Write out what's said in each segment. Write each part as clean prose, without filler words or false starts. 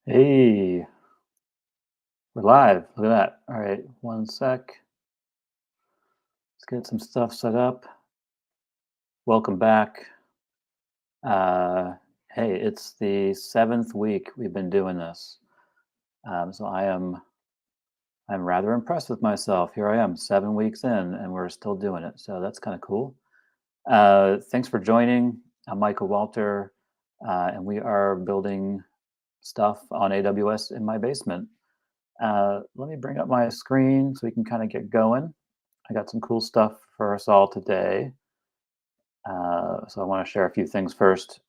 Hey, we're live. Look at that. All right, one sec. Let's get some stuff set up. Welcome back. Uh, hey, it's the seventh week we've been doing this. So I'm rather impressed with myself. Here I am, 7 weeks in, and we're still doing it. So that's kind of cool. Thanks for joining. I'm Michael Walter, and we are building stuff on AWS in my basement. Let me bring up my screen so we can kind of get going. I got some cool stuff for us all today. So I want to share a few things first,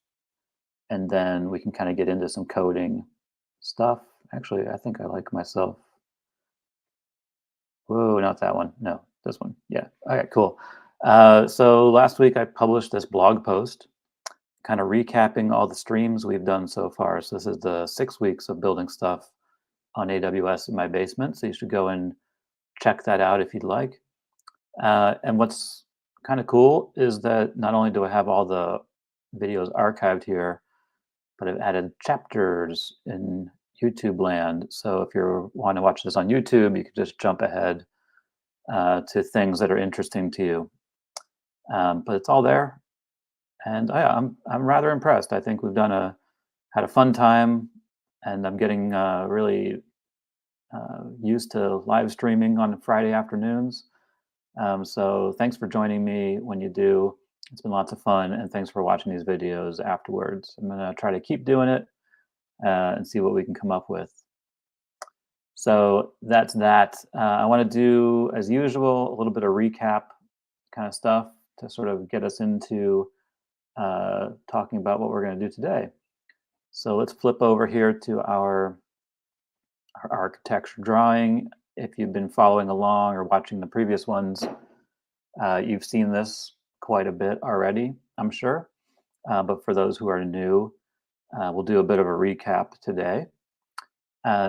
and then we can kind of get into some coding stuff. Actually, I think I like myself. Whoa, not that one. No, this one. Yeah. All right, cool. So last week I published this blog post, kind of recapping all the streams we've done so far. So this is the 6 weeks of building stuff on AWS in my basement. So you should go and check that out if you'd like. And what's kind of cool is that not only do I have all the videos archived here, but I've added chapters in YouTube land. So if you want to watch this on YouTube, you can just jump ahead to things that are interesting to you. But it's all there, and I'm rather impressed. I think we've had a fun time, and I'm getting really used to live streaming on Friday afternoons. So thanks for joining me when you do. It's been lots of fun, and thanks for watching these videos afterwards. I'm gonna try to keep doing it and see what we can come up with. So that's that. I want to do, as usual, a little bit of recap kind of stuff to sort of get us into talking about what we're going to do today. So let's flip over here to our architecture drawing. If you've been following along or watching the previous ones, you've seen this quite a bit already, I'm sure. But for those who are new, we'll do a bit of a recap today.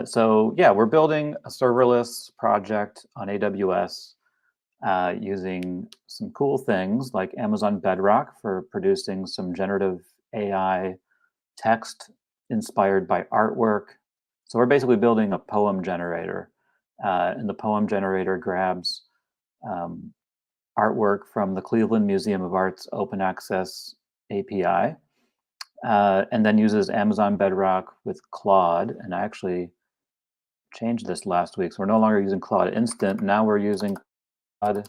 So yeah, we're building a serverless project on AWS using some cool things like Amazon Bedrock for producing some generative AI text inspired by artwork. So we're basically building a poem generator, and the poem generator grabs um, artwork from the Cleveland Museum of Art's open access API, and then uses Amazon Bedrock with Claude. And I actually changed this last week, so we're no longer using Claude Instant. Now we're using Claude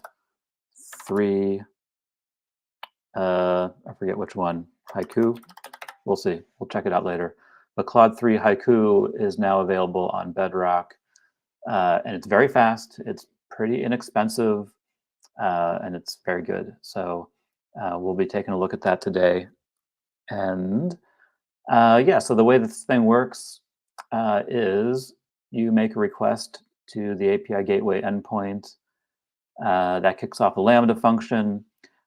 3. I forget which one. Haiku. We'll see. We'll check it out later. But Claude 3 Haiku is now available on Bedrock, and it's very fast. It's pretty inexpensive, and it's very good. So we'll be taking a look at that today. And yeah, so the way this thing works is you make a request to the API gateway endpoint. That kicks off a Lambda function.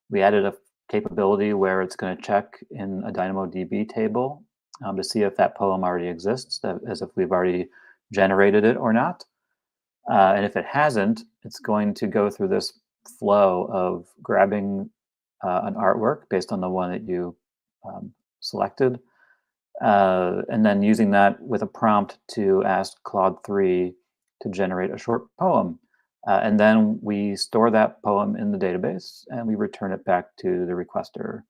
We added a capability where it's going to check in a DynamoDB table to see if that poem already exists, as if we've already generated it or not. And if it hasn't, it's going to go through this flow of grabbing an artwork based on the one that you selected, and then using that with a prompt to ask Claude 3 to generate a short poem. And then we store that poem in the database and we return it back to the requester.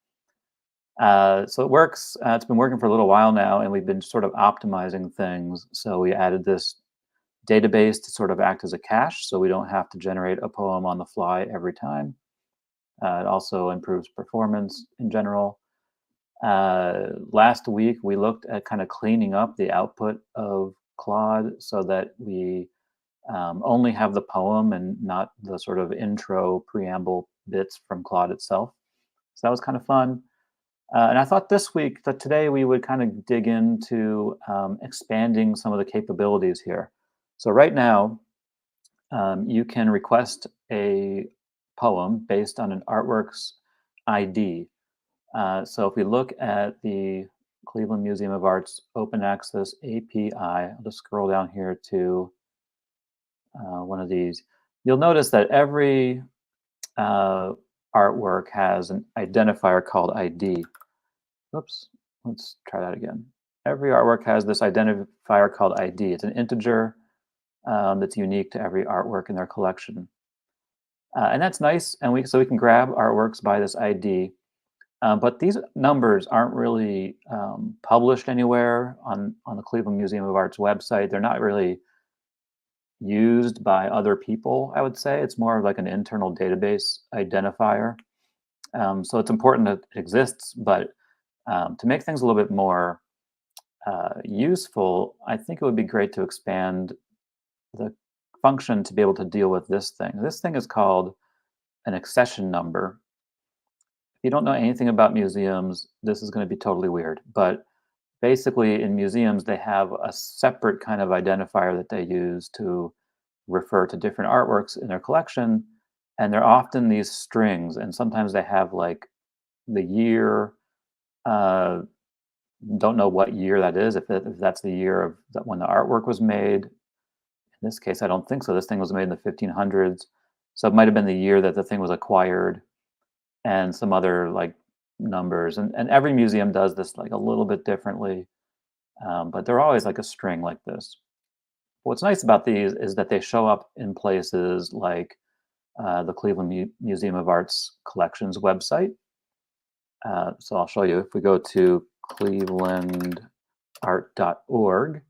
So it works. It's been working for a little while now, and we've been sort of optimizing things. So we added this database to sort of act as a cache, so we don't have to generate a poem on the fly every time. It also improves performance in general. Last week, we looked at kind of cleaning up the output of Claude so that we only have the poem and not the sort of intro preamble bits from Claude itself. So that was kind of fun. And I thought that today we would kind of dig into expanding some of the capabilities here. So right now, you can request a poem based on an artwork's ID. So if we look at the Cleveland Museum of Art's open access API, I'll just scroll down here to one of these. You'll notice that every uh, artwork has an identifier called ID. Oops, let's try that again. every artwork has this identifier called ID. It's an integer that's unique to every artwork in their collection. And that's nice, and we can grab artworks by this ID. But these numbers aren't really published anywhere on the Cleveland Museum of Art's website. They're not really used by other people, I would say. It's more of like an internal database identifier. So it's important that it exists, but to make things a little bit more useful, I think it would be great to expand the function to be able to deal with this thing. This thing is called an accession number. If you don't know anything about museums, this is going to be totally weird. But basically, in museums, they have a separate kind of identifier that they use to refer to different artworks in their collection. And they're often these strings. And sometimes they have like the year, uh, don't know what year that is, if that's the year of when the artwork was made. In this case, I don't think so. This thing was made in the 1500s. So it might have been the year that the thing was acquired and some other like numbers. And every museum does this like a little bit differently, but they're always like a string like this. What's nice about these is that they show up in places like the Cleveland Museum of Art's collections website. So I'll show you. If we go to clevelandart.org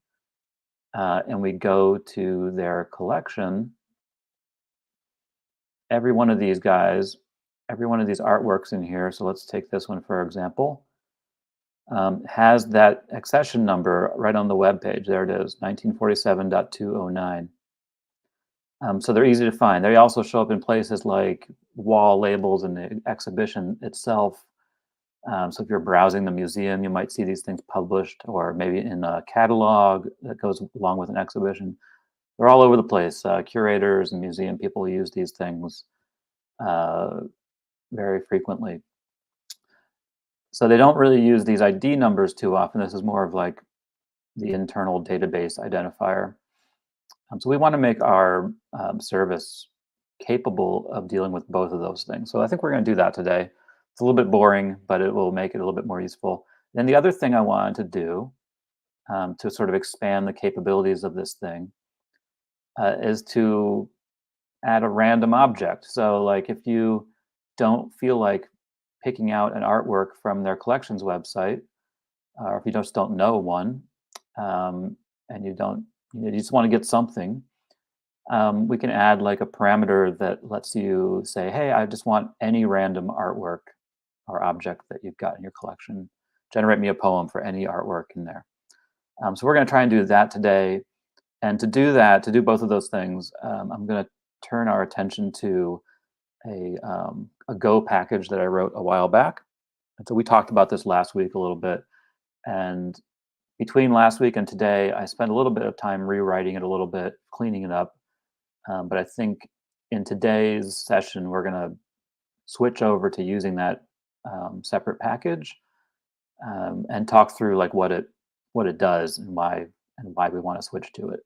and we go to their collection, every one of these guys, every one of these artworks in here, so let's take this one for example, has that accession number right on the web page. There it is, 1947.209. So they're easy to find. They also show up in places like wall labels in the exhibition itself. So if you're browsing the museum, you might see these things published, or maybe in a catalog that goes along with an exhibition. They're all over the place. Curators and museum people use these things very frequently. So they don't really use these ID numbers too often. This is more of like the internal database identifier. So we want to make our service capable of dealing with both of those things. So I think we're going to do that today. It's a little bit boring, but it will make it a little bit more useful. Then the other thing I wanted to do to sort of expand the capabilities of this thing is to add a random object. So like if you don't feel like picking out an artwork from their collections website, or if you just don't know one, and you just want to get something, we can add like a parameter that lets you say, hey, I just want any random artwork or object that you've got in your collection. Generate me a poem for any artwork in there. So we're going to try and do that today. And to do that, to do both of those things, I'm going to turn our attention to a Go package that I wrote a while back. And so we talked about this last week a little bit. And between last week and today, I spent a little bit of time rewriting it a little bit, cleaning it up. But I think in today's session, we're going to switch over to using that separate package and talk through like what it does and why we want to switch to it.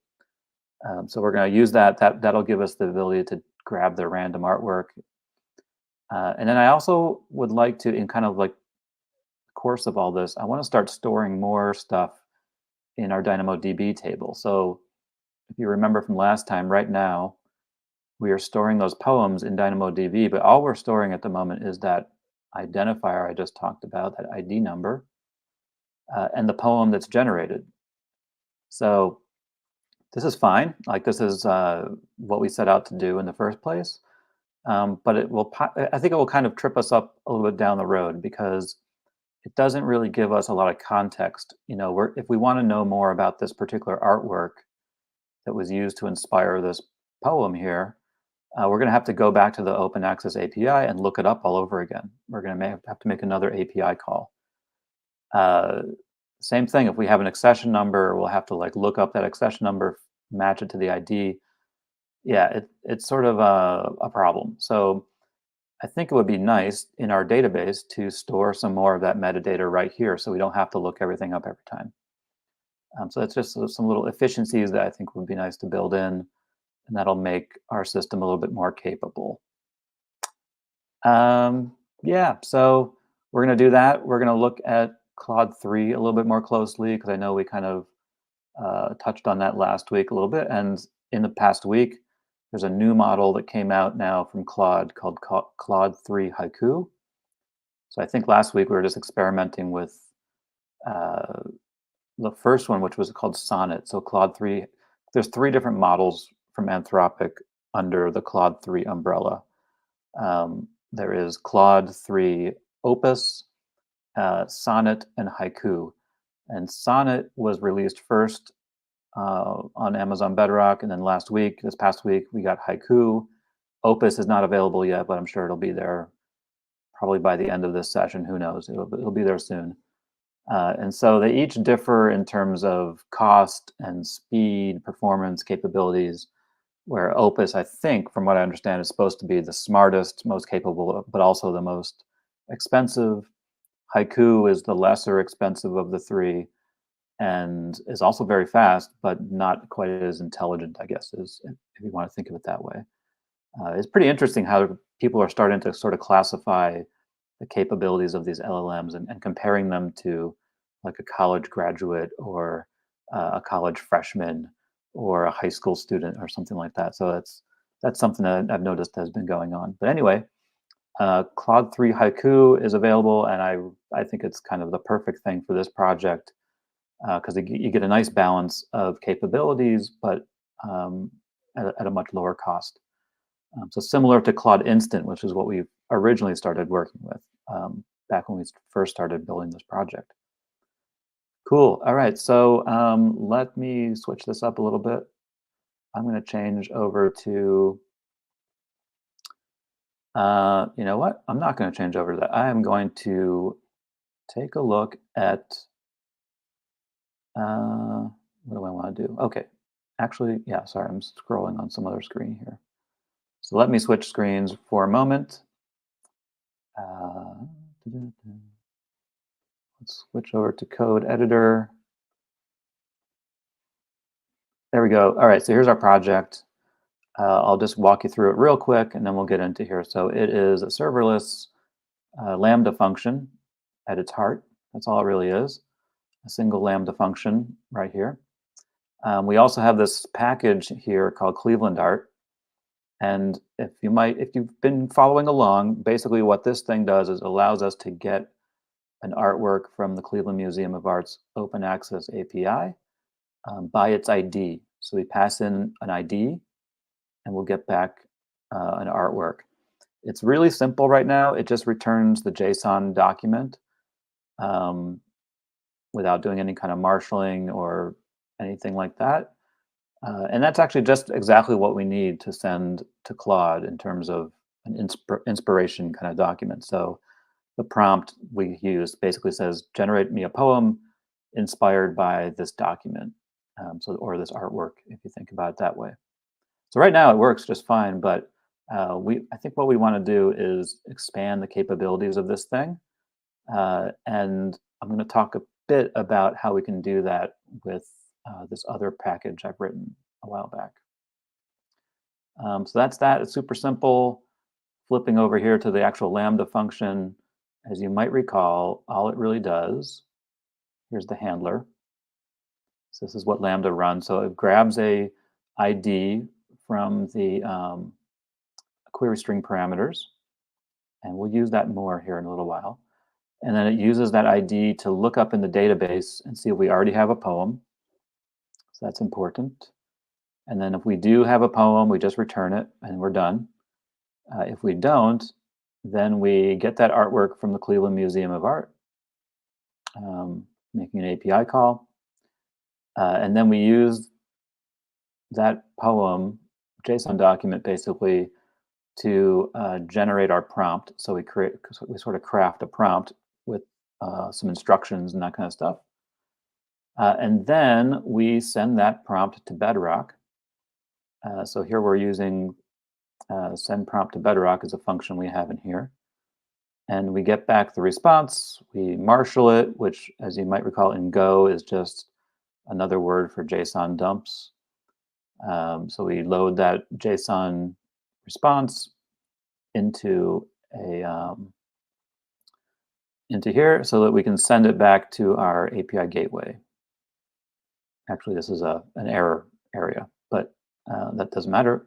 So we're going to use that. That'll give us the ability to grab the random artwork. And then I also would like to, in kind of like the course of all this, I want to start storing more stuff in our DynamoDB table. So if you remember from last time, right now, we are storing those poems in DynamoDB, but all we're storing at the moment is that identifier I just talked about, that ID number, and the poem that's generated. So this is fine. Like this is what we set out to do in the first place. But I think it will kind of trip us up a little bit down the road because it doesn't really give us a lot of context. If we want to know more about this particular artwork that was used to inspire this poem here, we're going to have to go back to the Open Access API and look it up all over again. We're going to have to make another API call. Same thing, if we have an accession number, we'll have to like look up that accession number, match it to the ID. Yeah, it's sort of a problem. So I think it would be nice in our database to store some more of that metadata right here so we don't have to look everything up every time. So that's just some little efficiencies that I think would be nice to build in, and that'll make our system a little bit more capable. Yeah, so we're going to do that. We're going to look at Claude 3 a little bit more closely because I know we kind of touched on that last week a little bit. And in the past week, there's a new model that came out now from Claude called Claude 3 Haiku. So I think last week we were just experimenting with uh, the first one, which was called Sonnet. So Claude 3, there's three different models from Anthropic under the Claude 3 umbrella. There is Claude 3 Opus, Sonnet, and Haiku. And Sonnet was released first on Amazon Bedrock, and then this past week, we got Haiku. Opus is not available yet, but I'm sure it'll be there probably by the end of this session. Who knows? It'll be there soon. And so they each differ in terms of cost and speed, performance, capabilities. Where Opus, I think, from what I understand, is supposed to be the smartest, most capable, but also the most expensive. Haiku is the lesser expensive of the three and is also very fast, but not quite as intelligent, I guess, is if you want to think of it that way. It's pretty interesting how people are starting to sort of classify the capabilities of these LLMs and comparing them to like a college graduate or a college freshman or a high school student or something like that. So that's something that I've noticed has been going on. But anyway, Claude 3 Haiku is available, and I think it's kind of the perfect thing for this project because you get a nice balance of capabilities, but at a much lower cost. So similar to Claude Instant, which is what we originally started working with back when we first started building this project. Cool. All right. So let me switch this up a little bit. I'm going to change over to, you know what? I'm not going to change over to that. I am going to take a look at, what do I want to do? Okay. Actually, yeah, sorry, I'm scrolling on some other screen here. So let me switch screens for a moment. Uh, let's switch over to code editor. There we go. All right, so here's our project. I'll just walk you through it real quick and then we'll get into here. So it is a serverless Lambda function at its heart. That's all it really is, a single Lambda function right here. We also have this package here called Cleveland Art. And if you've been following along, basically what this thing does is allows us to get an artwork from the Cleveland Museum of Art's open access API by its ID. So we pass in an ID and we'll get back an artwork. It's really simple right now. It just returns the JSON document um, without doing any kind of marshaling or anything like that. And that's actually just exactly what we need to send to Claude in terms of an inspiration kind of document. So the prompt we use basically says, generate me a poem inspired by this document, or this artwork, if you think about it that way. So right now it works just fine, but I think what we want to do is expand the capabilities of this thing. And I'm going to talk a bit about how we can do that with this other package I've written a while back. So that's that. It's super simple. Flipping over here to the actual Lambda function, as you might recall, all it really does, here's the handler. So this is what Lambda runs. So it grabs a ID from the query string parameters, and we'll use that more here in a little while. And then it uses that ID to look up in the database and see if we already have a poem. So that's important. And then if we do have a poem, we just return it and we're done. If we don't, then we get that artwork from the Cleveland Museum of Art, making an API call. And then we use that poem JSON document basically to generate our prompt. So we sort of craft a prompt with some instructions and that kind of stuff. And then we send that prompt to Bedrock. So here we're using send prompt to Bedrock is a function we have in here. And we get back the response. We marshal it, which, as you might recall in Go, is just another word for JSON dumps. So we load that JSON response into into here so that we can send it back to our API gateway. Actually, this is an error area, but that doesn't matter.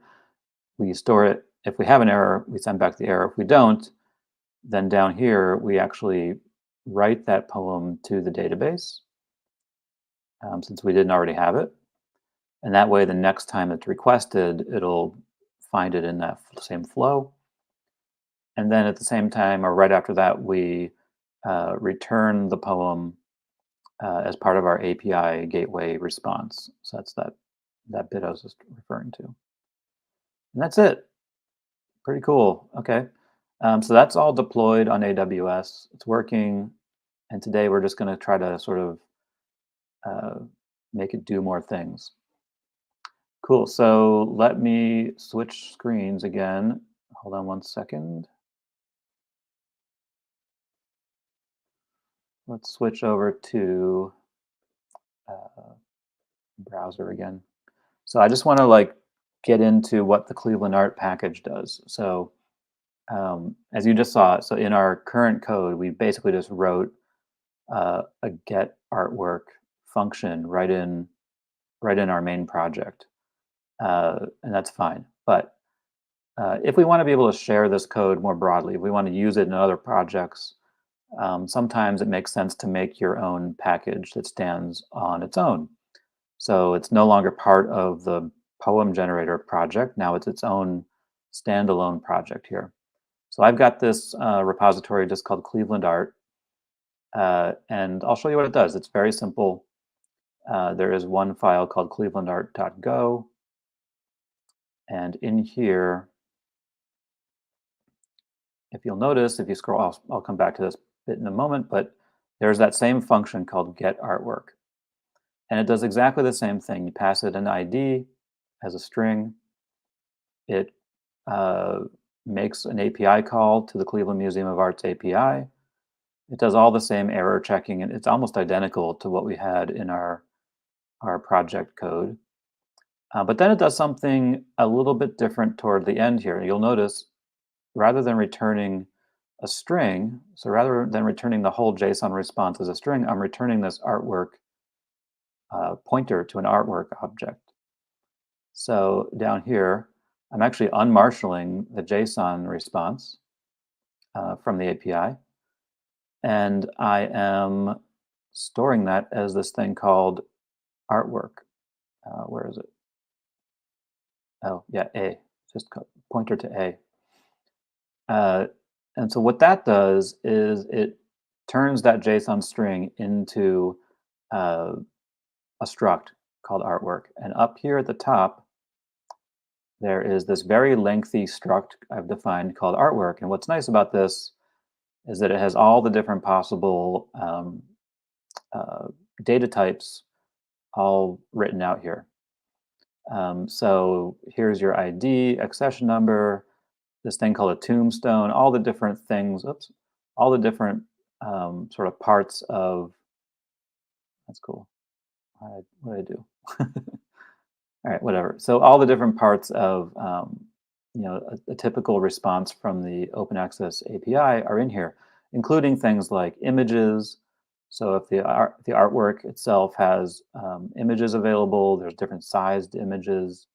We store it. If we have an error, we send back the error. If we don't, then down here, we actually write that poem to the database since we didn't already have it. And that way, the next time it's requested, it'll find it in that same flow. And then at the same time, or right after that, we return the poem as part of our API gateway response. So that's that bit I was just referring to. And that's it. Pretty cool. Okay. So that's all deployed on AWS. It's working. And today we're just going to try to sort of uh, make it do more things. Cool. So let me switch screens again. Hold on one second. Let's switch over to browser again. So I just want to like get into what the Cleveland Art package does. So as you just saw, so in our current code, we basically just wrote a get artwork function right in our main project, and that's fine. But if we want to be able to share this code more broadly, if we want to use it in other projects, sometimes it makes sense to make your own package that stands on its own. So it's no longer part of the poem generator project. Now it's its own standalone project here. So I've got this repository just called Cleveland Art, and I'll show you what it does. It's very simple. There is one file called clevelandart.go, and in here, if you'll notice, if you scroll, I'll come back to this bit in a moment, but there's that same function called get artwork. And it does exactly the same thing. You pass it an ID as a string. It makes an API call to the Cleveland Museum of Art's API. It does all the same error checking, and it's almost identical to what we had in our project code. But then it does something a little bit different toward the end here. You'll notice rather than returning a string, so rather than returning the whole JSON response as a string, I'm returning this artwork pointer to an artwork object. So down here, I'm actually unmarshalling the JSON response from the API, and I am storing that as this thing called artwork. Where is it? Oh, yeah, A. Just pointer to A. And so what that does is it turns that JSON string into a struct called artwork. And up here at the top, there is this very lengthy struct I've defined called artwork. And what's nice about this is that it has all the different possible data types all written out here. So here's your ID, accession number, this thing called a tombstone, all the different things, oops, all the different sort of parts of, that's cool. What did I do? All right, whatever. So all the different parts of a typical response from the open access API are in here, including things like images. So if the artwork itself has images available, there's different sized images.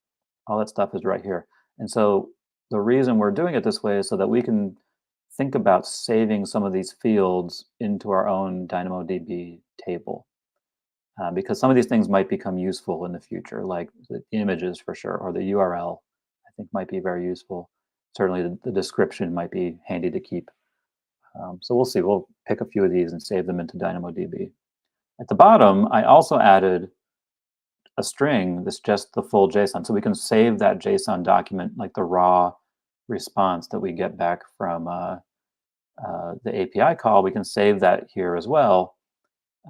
All that stuff is right here. And so the reason we're doing it this way is so that we can think about saving some of these fields into our own DynamoDB table. Because some of these things might become useful in the future, like the images for sure, or the URL, I think might be very useful. Certainly the description might be handy to keep. So we'll see. We'll pick a few of these and save them into DynamoDB. At the bottom, I also added a string that's just the full JSON. So we can save that JSON document, like the raw response that we get back from the API call. We can save that here as well,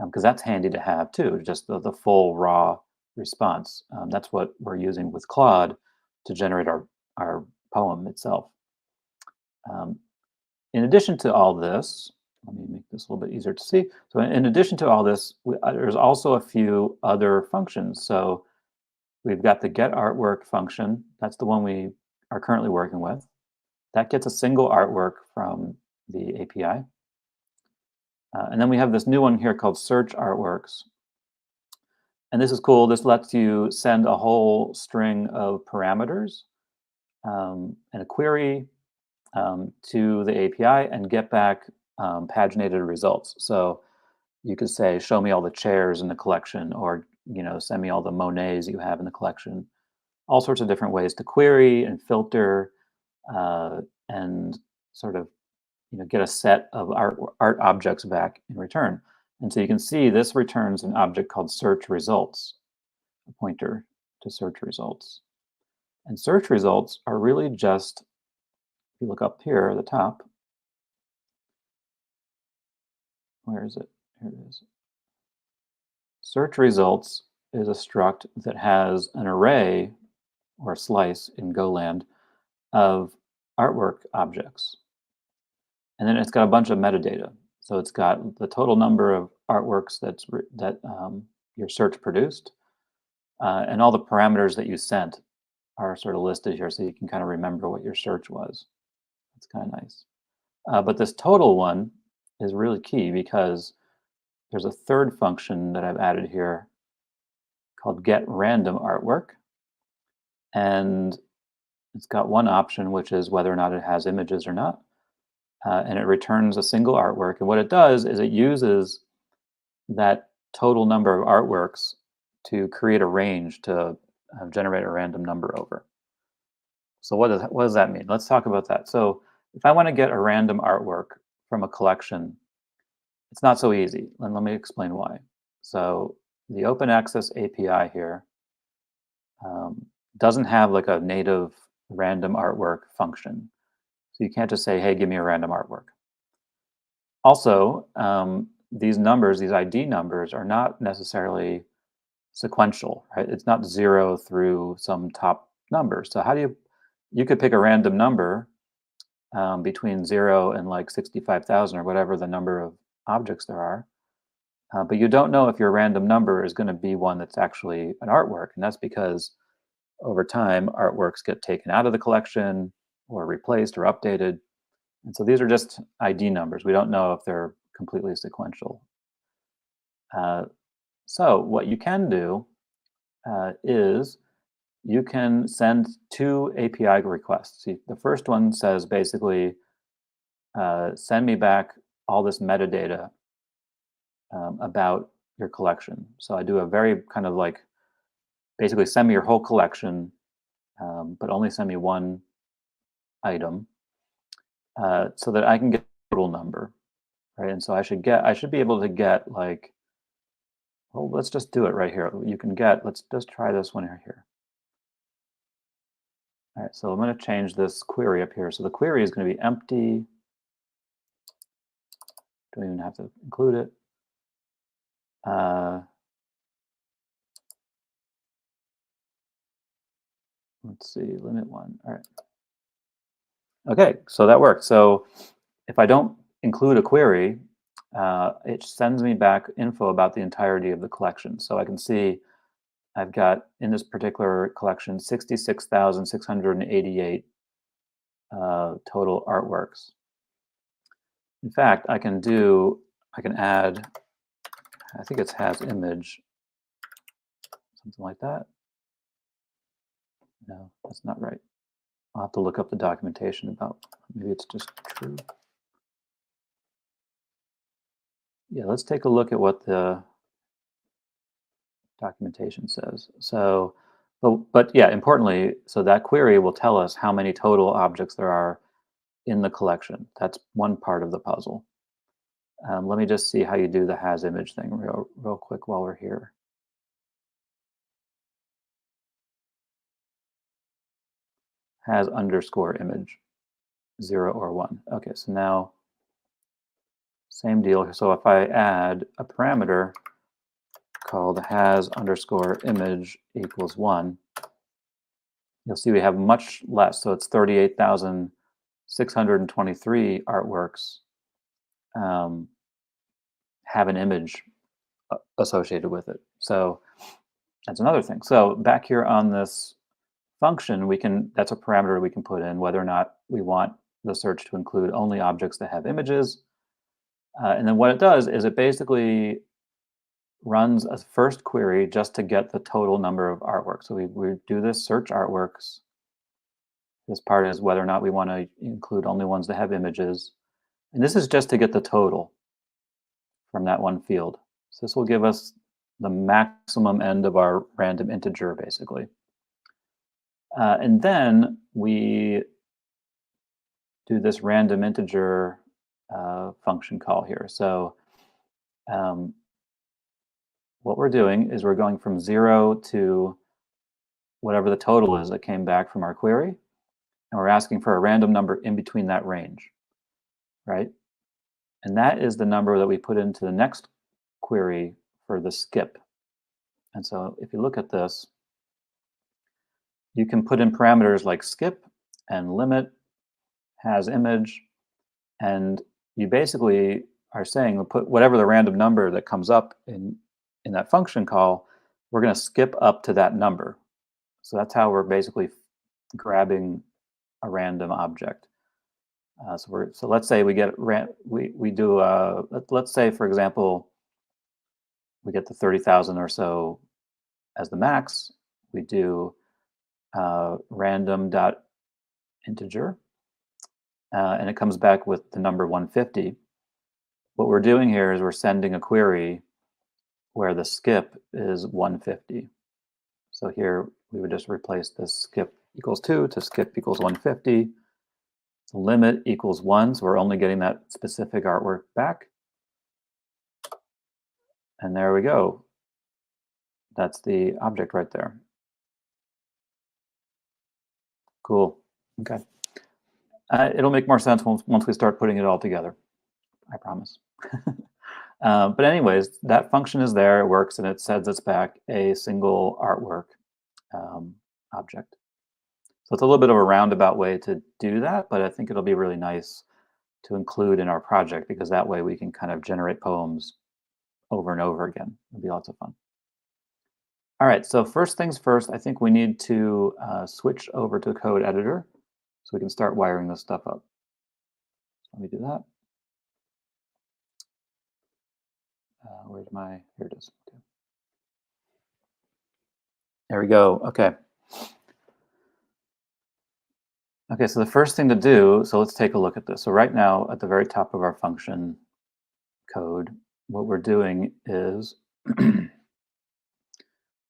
because that's handy to have too, just the full raw response. That's what we're using with Claude to generate our poem itself. In addition to all this, let me make this a little bit easier to see. So in addition to all this, there's also a few other functions. So we've got the get artwork function. That's the one we are currently working with. That gets a single artwork from the API. And then we have this new one here called search artworks. And this is cool. This lets you send a whole string of parameters and a query to the API and get back paginated results. So you could say, show me all the chairs in the collection, or send me all the Monets you have in the collection. All sorts of different ways to query and filter and sort of get a set of art objects back in return. And so you can see this returns an object called search results, a pointer to search results. And search results are really just, if you look up here at the top, where is it? Here it is. Search results is a struct that has an array or a slice in Golang of artwork objects. And then it's got a bunch of metadata. So it's got the total number of artworks that your search produced, and all the parameters that you sent are sort of listed here, so you can kind of remember what your search was. That's kind of nice. But this total one is really key because there's a third function that I've added here called get random artwork. And it's got one option, which is whether or not it has images or not. And it returns a single artwork. And what it does is it uses that total number of artworks to create a range to generate a random number over. So what does that mean? Let's talk about that. So if I want to get a random artwork from a collection, it's not so easy. And let me explain why. So the open access API here doesn't have like a native random artwork function. So you can't just say, hey, give me a random artwork. Also, these numbers, these ID numbers, are not necessarily sequential, right? It's not 0 through some top number. So how do you could pick a random number between 0 and like 65,000 or whatever the number of objects there are. But you don't know if your random number is going to be one that's actually an artwork. And that's because over time, artworks get taken out of the collection or replaced or updated. And so these are just ID numbers. We don't know if they're completely sequential. So what you can do is you can send two API requests. See, the first one says basically, send me back all this metadata about your collection. So I do a very kind of like, basically send me your whole collection, but only send me one item so that I can get the total number, right? And so I should be able to get like, well, let's just do it right here. You can get, let's just try this one here. All right, so I'm going to change this query up here. So the query is going to be empty. Don't even have to include it. Let's see, limit 1. All right. Okay, so that worked. So if I don't include a query, it sends me back info about the entirety of the collection. So I can see I've got, in this particular collection, 66,688 total artworks. In fact, I can add, I think it's has image, something like that. No, that's not right. I'll have to look up the documentation about, maybe it's just true. Yeah, let's take a look at what the documentation says. So, but yeah, importantly, so that query will tell us how many total objects there are in the collection. That's one part of the puzzle. Let me just see how you do the has image thing real quick while we're here. Has underscore image, 0 or 1. Okay, so now same deal. So if I add a parameter called has underscore image equals 1, you'll see we have much less. So it's 38,623 artworks have an image associated with it. So that's another thing. So back here on this function, that's a parameter we can put in whether or not we want the search to include only objects that have images, And then what it does is it basically runs a first query just to get the total number of artwork. So we do this search artworks. This part is whether or not we want to include only ones that have images. And this is just to get the total from that one field. So this will give us the maximum end of our random integer, basically. And then we do this random integer function call here. So what we're doing is we're going from 0 to whatever the total is that came back from our query, and we're asking for a random number in between that range, right? And that is the number that we put into the next query for the skip. And so if you look at this, you can put in parameters like skip and limit has image, and you basically are saying we'll put whatever the random number that comes up in that function call, we're going to skip up to that number. So that's how we're basically grabbing a random object. So let's say we get we do let's say, for example, we get the 30,000 or so as the max. We do random dot integer, and it comes back with the number 150. What we're doing here is we're sending a query where the skip is 150. So here we would just replace this skip equals 2 to skip equals 150. The limit equals 1, so we're only getting that specific artwork back. And there we go. That's the object right there. Cool. Okay. It'll make more sense once we start putting it all together, I promise. But anyways, that function is there, it works, and it sends us back a single artwork object. So it's a little bit of a roundabout way to do that, but I think it'll be really nice to include in our project, because that way we can kind of generate poems over and over again. It'll be lots of fun. All right, so first things first, I think we need to switch over to code editor so we can start wiring this stuff up. Let me do that. Where's my, here it is. Okay. There we go, okay. Okay, so the first thing to do, so let's take a look at this. So right now, at the very top of our function code, what we're doing is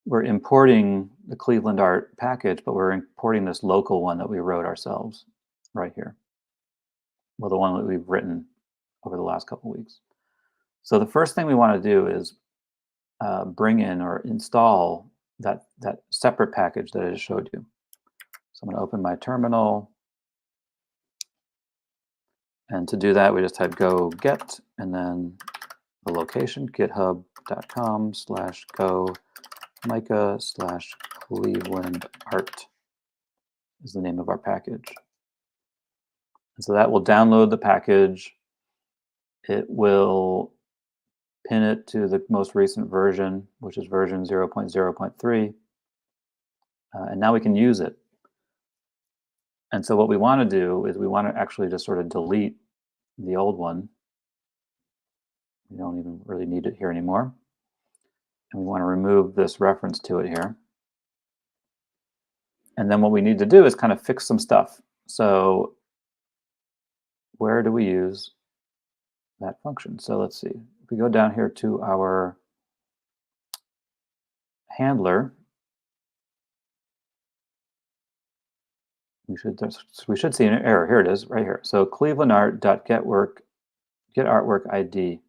we're importing the Cleveland art package, but we're importing this local one that we wrote ourselves right here. Well, the one that we've written over the last couple of weeks. So the first thing we want to do is bring in or install that separate package that I just showed you. So I'm going to open my terminal. And to do that, we just type go get, and then the location, github.com/go Micah/Cleveland art is the name of our package. And so that will download the package. It will pin it to the most recent version, which is version 0.0.3. And now we can use it. And so what we want to do is we want to actually just sort of delete the old one. We don't even really need it here anymore. And we want to remove this reference to it here. And then what we need to do is kind of fix some stuff. So where do we use that function? So let's see. If we go down here to our handler, we should see an error. Here it is, right here. So clevelandart.getArtwork ID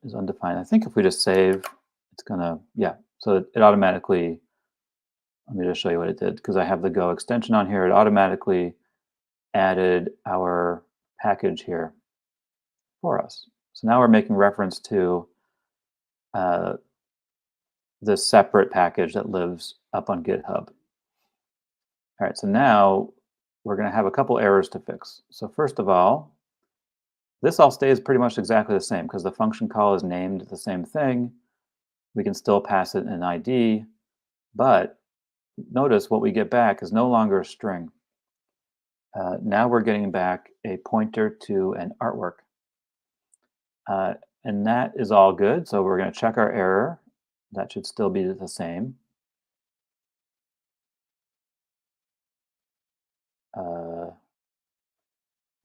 is undefined. I think if we just save, it's gonna, yeah. So it automatically, let me just show you what it did, because I have the Go extension on here. It automatically added our package here for us. So now we're making reference to this separate package that lives up on GitHub. All right, so now we're going to have a couple errors to fix. So first of all, this all stays pretty much exactly the same because the function call is named the same thing. We can still pass it an ID, but notice what we get back is no longer a string. Now we're getting back a pointer to an artwork. Uh, and that is all good. So we're going to check our error. That should still be the same.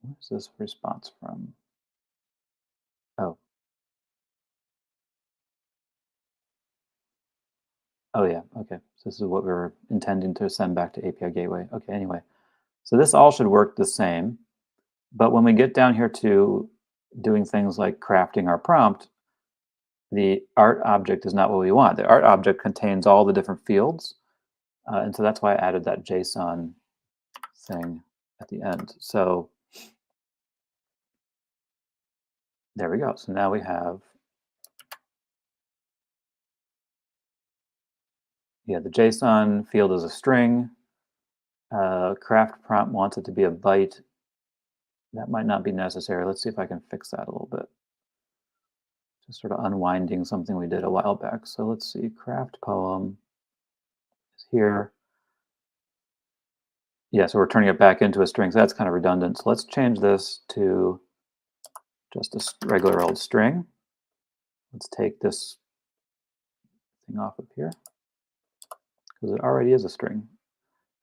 Where's this response from? Oh, oh yeah. Okay. So this is what we were intending to send back to API Gateway. Okay. Anyway, so this all should work the same. But when we get down here to doing things like crafting our prompt, the art object is not what we want. The art object contains all the different fields. And so that's why I added that JSON thing at the end. So there we go. So now we have, yeah, the JSON field is a string. Craft prompt wants it to be a byte. That might not be necessary. Let's see if I can fix that a little bit. Just sort of unwinding something we did a while back. So let's see, craft poem is here. Yeah, so we're turning it back into a string. So that's kind of redundant. So let's change this to just a regular old string. Let's take this thing off of here because it already is a string.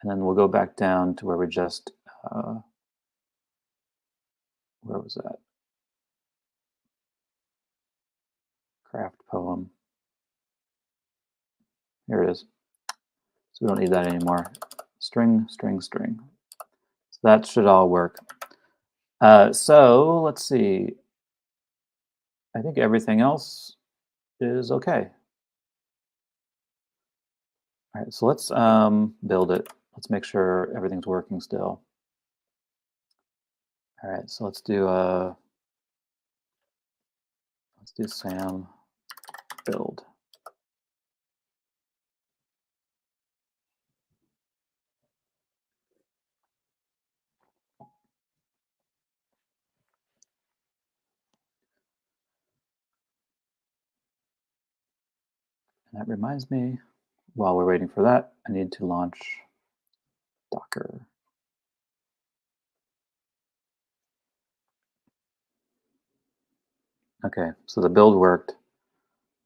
And then we'll go back down to where we just, where was that? Craft poem. Here it is. So we don't need that anymore. String, string, string. So that should all work. So let's see. I think everything else is okay. All right, so let's build it. Let's make sure everything's working still. All right, so let's do SAM build. And that reminds me, while we're waiting for that, I need to launch Docker. Okay, so the build worked,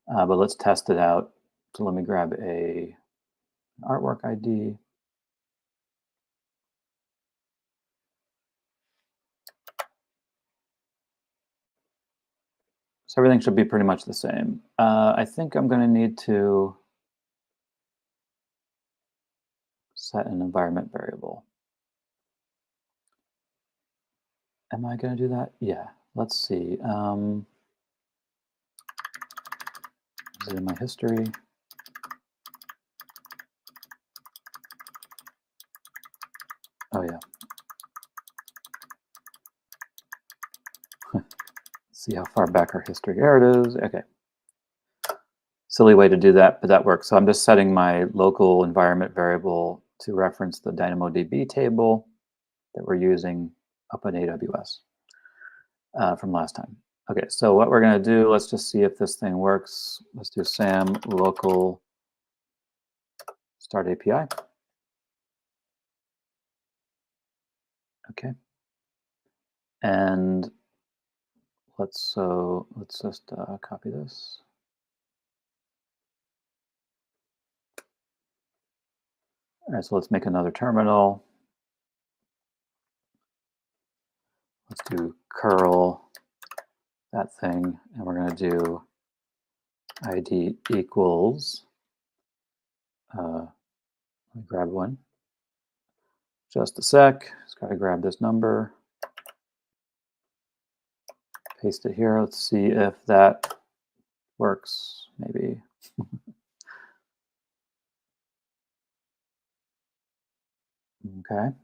but let's test it out. So let me grab a artwork ID. So everything should be pretty much the same. I think I'm going to need to set an environment variable. Am I going to do that? Yeah. Let's see. Is it in my history? Oh, yeah. See how far back our history. There it is. Okay. Silly way to do that, but that works. So I'm just setting my local environment variable to reference the DynamoDB table that we're using up in AWS from last time. Okay, so what we're going to do, let's just see if this thing works. Let's do SAM local start API. Okay. And let's just copy this. All right, so let's make another terminal. Let's do curl that thing, and we're going to do ID equals. Let me grab one. Just a sec. Just got to grab this number. Paste it here. Let's see if that works. Maybe. Okay.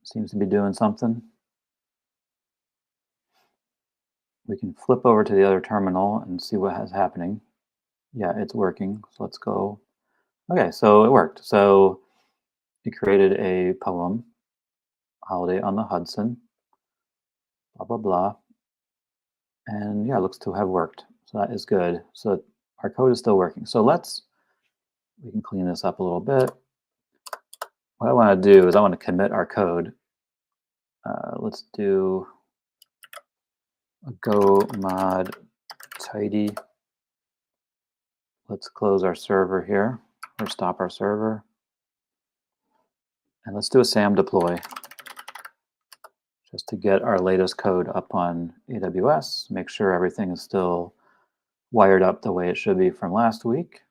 Seems to be doing something. We can flip over to the other terminal and see what is happening. Yeah, it's working. So let's go. Okay, so it worked. So it created a poem, Holiday on the Hudson, blah, blah, blah. And yeah, it looks to have worked. So that is good. So our code is still working. So we can clean this up a little bit. What I want to do is I want to commit our code. Let's go mod tidy. Let's close our server here, or stop our server. And let's do a SAM deploy just to get our latest code up on AWS, make sure everything is still wired up the way it should be from last week.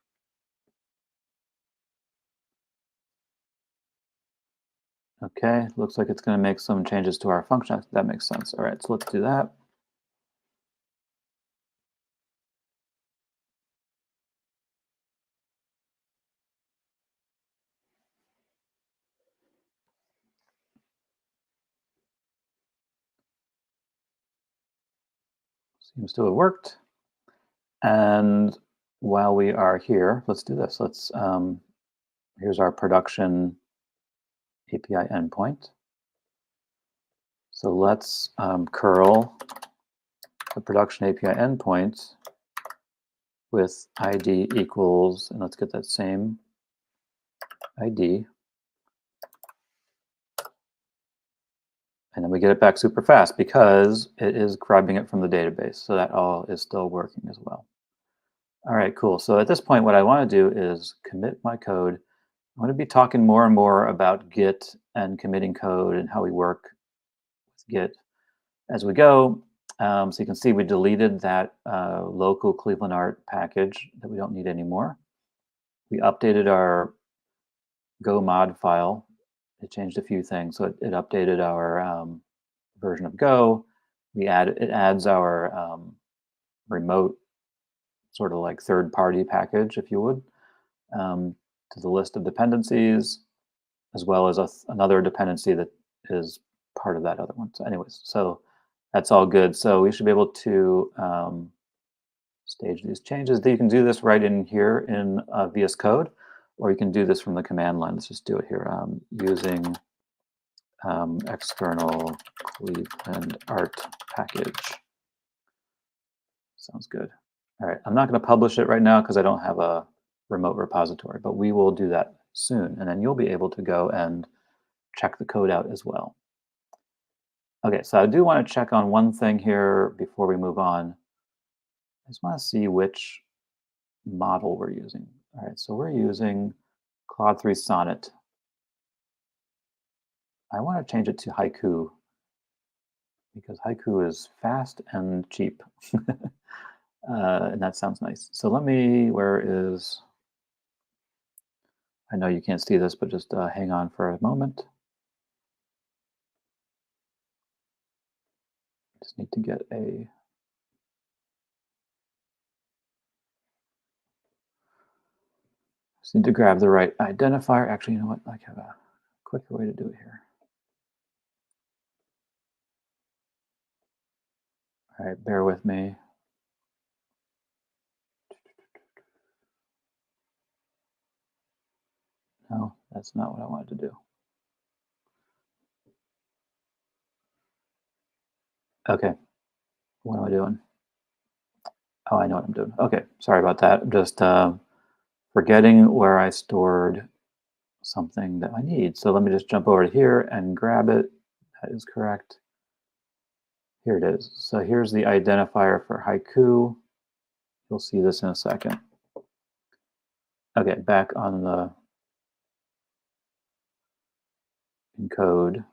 Okay, looks like it's going to make some changes to our function. That makes sense. All right, so let's do that. Seems to have worked. And while we are here, let's do this. Here's our production API endpoint. So let's curl the production API endpoint with ID equals, and let's get that same ID. And then we get it back super fast because it is grabbing it from the database. So that all is still working as well. All right, cool. So at this point, what I want to do is commit my code. I'm going to be talking more and more about Git and committing code and how we work with Git as we go. So you can see we deleted that local Cleveland art package that we don't need anymore. We updated our Go mod file. It changed a few things. So it updated our version of Go. It adds our remote sort of like third-party package, if you would, to the list of dependencies, as well as another dependency that is part of that other one. So anyways, so that's all good. So we should be able to stage these changes. You can do this right in here in VS Code, or you can do this from the command line. Let's just do it here using external Cleveland art package. Sounds good. All right, I'm not going to publish it right now because I don't have a remote repository, but we will do that soon. And then you'll be able to go and check the code out as well. Okay, so I do want to check on one thing here before we move on. I just want to see which model we're using. All right, so we're using Claude 3 Sonnet. I want to change it to Haiku because Haiku is fast and cheap. And that sounds nice. So where is, I know you can't see this, but just hang on for a moment. Just need to get just need to grab the right identifier. Actually, you know what? I have a quicker way to do it here. All right, bear with me. No, that's not what I wanted to do. Okay, what am I doing? Oh, I know what I'm doing. Okay, sorry about that. I'm just forgetting where I stored something that I need. So let me just jump over to here and grab it. That is correct. Here it is. So here's the identifier for Haiku. You'll see this in a second. Okay, back on the encode.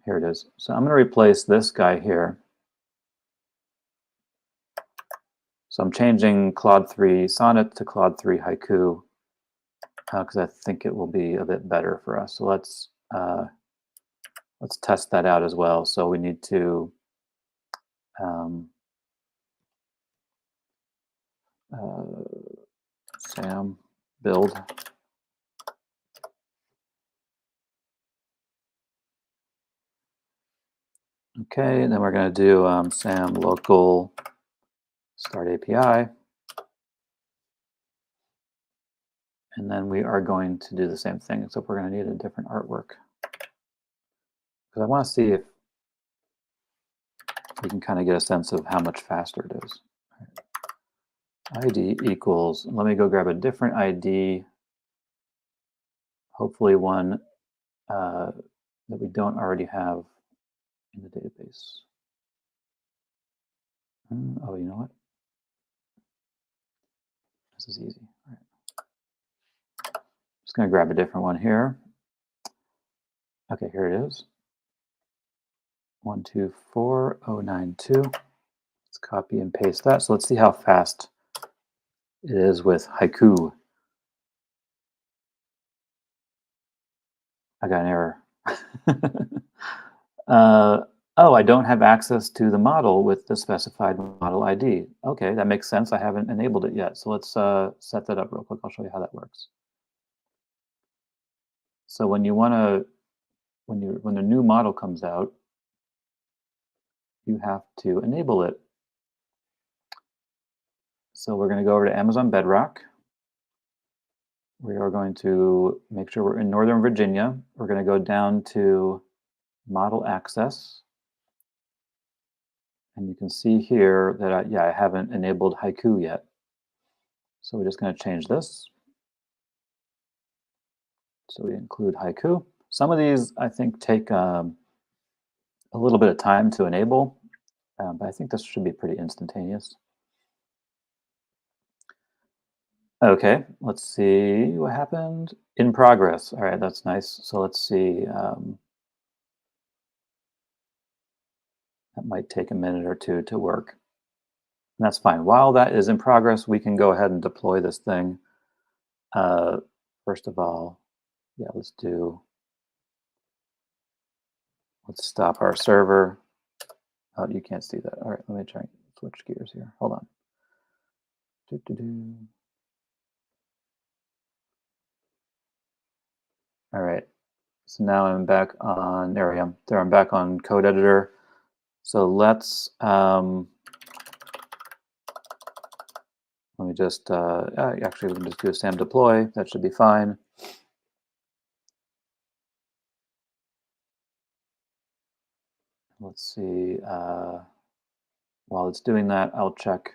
Here it is. So I'm going to replace this guy here. So I'm changing Claude 3 Sonnet to Claude 3 Haiku because I think it will be a bit better for us. So let's test that out as well. So we need to SAM build. Okay, and then we're going to do SAM local start API. And then we are going to do the same thing, except we're going to need a different artwork. Because I want to see if we can kind of get a sense of how much faster it is. ID equals, let me go grab a different ID, hopefully one that we don't already have in the database. Oh, you know what? This is easy. All right. Just going to grab a different one here. Okay, here it is. 124092. Let's copy and paste that. So let's see how fast it is with Haiku. I got an error. Oh, I don't have access to the model with the specified model ID. Okay, that makes sense. I haven't enabled it yet. So let's set that up real quick. I'll show you how that works. So when you want to, when a new model comes out, you have to enable it. So we're going to go over to Amazon Bedrock. We are going to make sure we're in Northern Virginia. We're going to go down to Model Access. And you can see here that, I haven't enabled Haiku yet. So we're just going to change this. So we include Haiku. Some of these, I think, take a little bit of time to enable, but I think this should be pretty instantaneous. Okay, let's see what happened. In progress. All right, that's nice. So let's see. That might take a minute or two to work. And that's fine. While that is in progress, we can go ahead and deploy this thing. First of all, let's stop our server. Oh, you can't see that. All right, let me try and switch gears here. Hold on. All right. So now I'm back on, there I am. There, I'm back on code editor. So let's, let me just, actually, we can just do a SAM deploy. That should be fine. Let's see. While it's doing that, I'll check.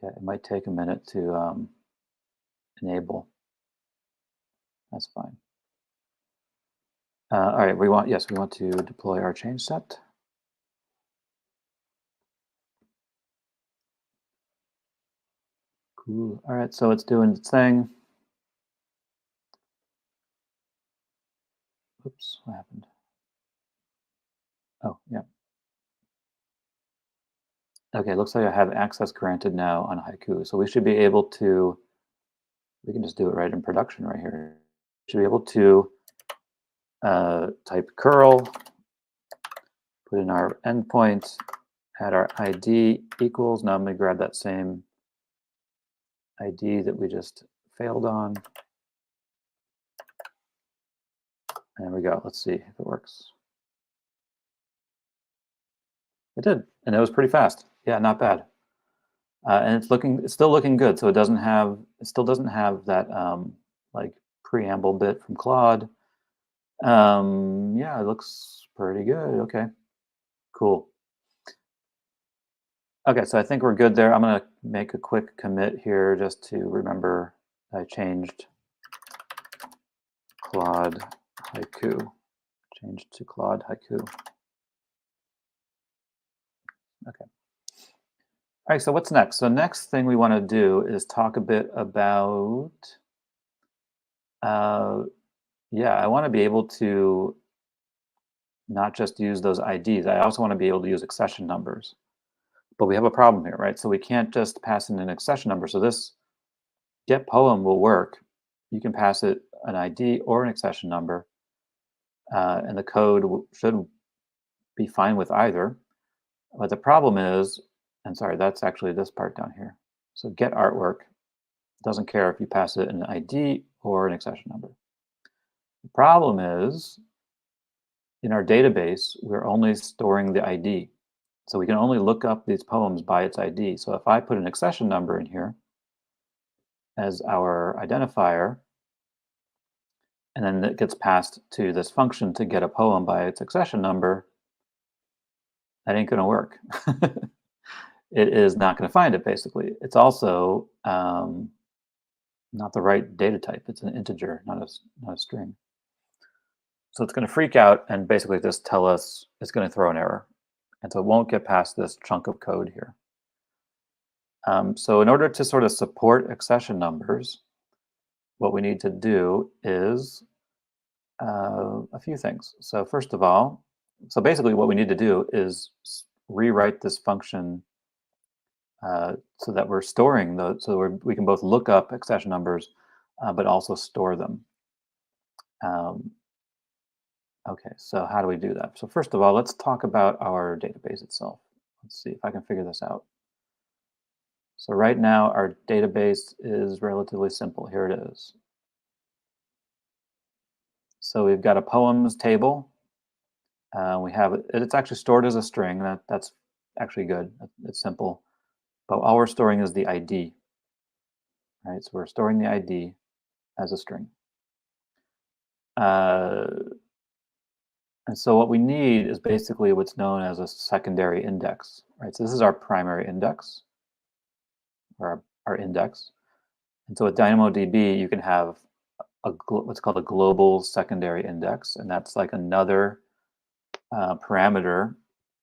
Yeah, it might take a minute to enable. That's fine. All right, we want to deploy our change set. Cool. All right, so it's doing its thing. Oops, what happened? Oh, yeah. Okay, looks like I have access granted now on Haiku. So we should be able to, we can just do it right in production right here. We should be able to type curl, put in our endpoint, add our ID equals. Now I'm going to grab that same ID that we just failed on. There we go. Let's see if it works. It did, and it was pretty fast. Yeah, not bad. And it's still looking good. So it still doesn't have that like preamble bit from Claude. Yeah, it looks pretty good. Okay, cool. Okay, so I think we're good there. I'm gonna make a quick commit here just to remember I changed Claude Haiku. Changed to Claude Haiku. Okay. All right, so what's next? So next thing we want to do is talk a bit about, I want to be able to not just use those IDs. I also want to be able to use accession numbers. But we have a problem here, right? So we can't just pass in an accession number. So this get poem will work. You can pass it an ID or an accession number, and the code should be fine with either. But the problem is, and sorry, that's actually this part down here. So get artwork doesn't care if you pass it an ID or an accession number. The problem is, in our database, we're only storing the ID. So we can only look up these poems by its ID. So if I put an accession number in here as our identifier, and then it gets passed to this function to get a poem by its accession number, that ain't gonna work. It is not gonna find it, basically. It's also, not the right data type. It's an integer, not a string. So it's going to freak out and basically just tell us it's going to throw an error. And so it won't get past this chunk of code here. So in order to sort of support accession numbers, what we need to do is a few things. So first of all, so basically what we need to do is rewrite this function so that we're storing those, so we can both look up accession numbers, but also store them. Um, okay, so how do we do that? So first of all, let's talk about our database itself. Let's see if I can figure this out. So right now, our database is relatively simple. Here it is. So we've got a poems table. We have it's actually stored as a string. That's actually good. It's simple. But all we're storing is the ID. Right? So we're storing the ID as a string. Uh, and so what we need is basically what's known as a secondary index. Right? So this is our primary index, or our index. And so with DynamoDB, you can have what's called a global secondary index, and that's like another parameter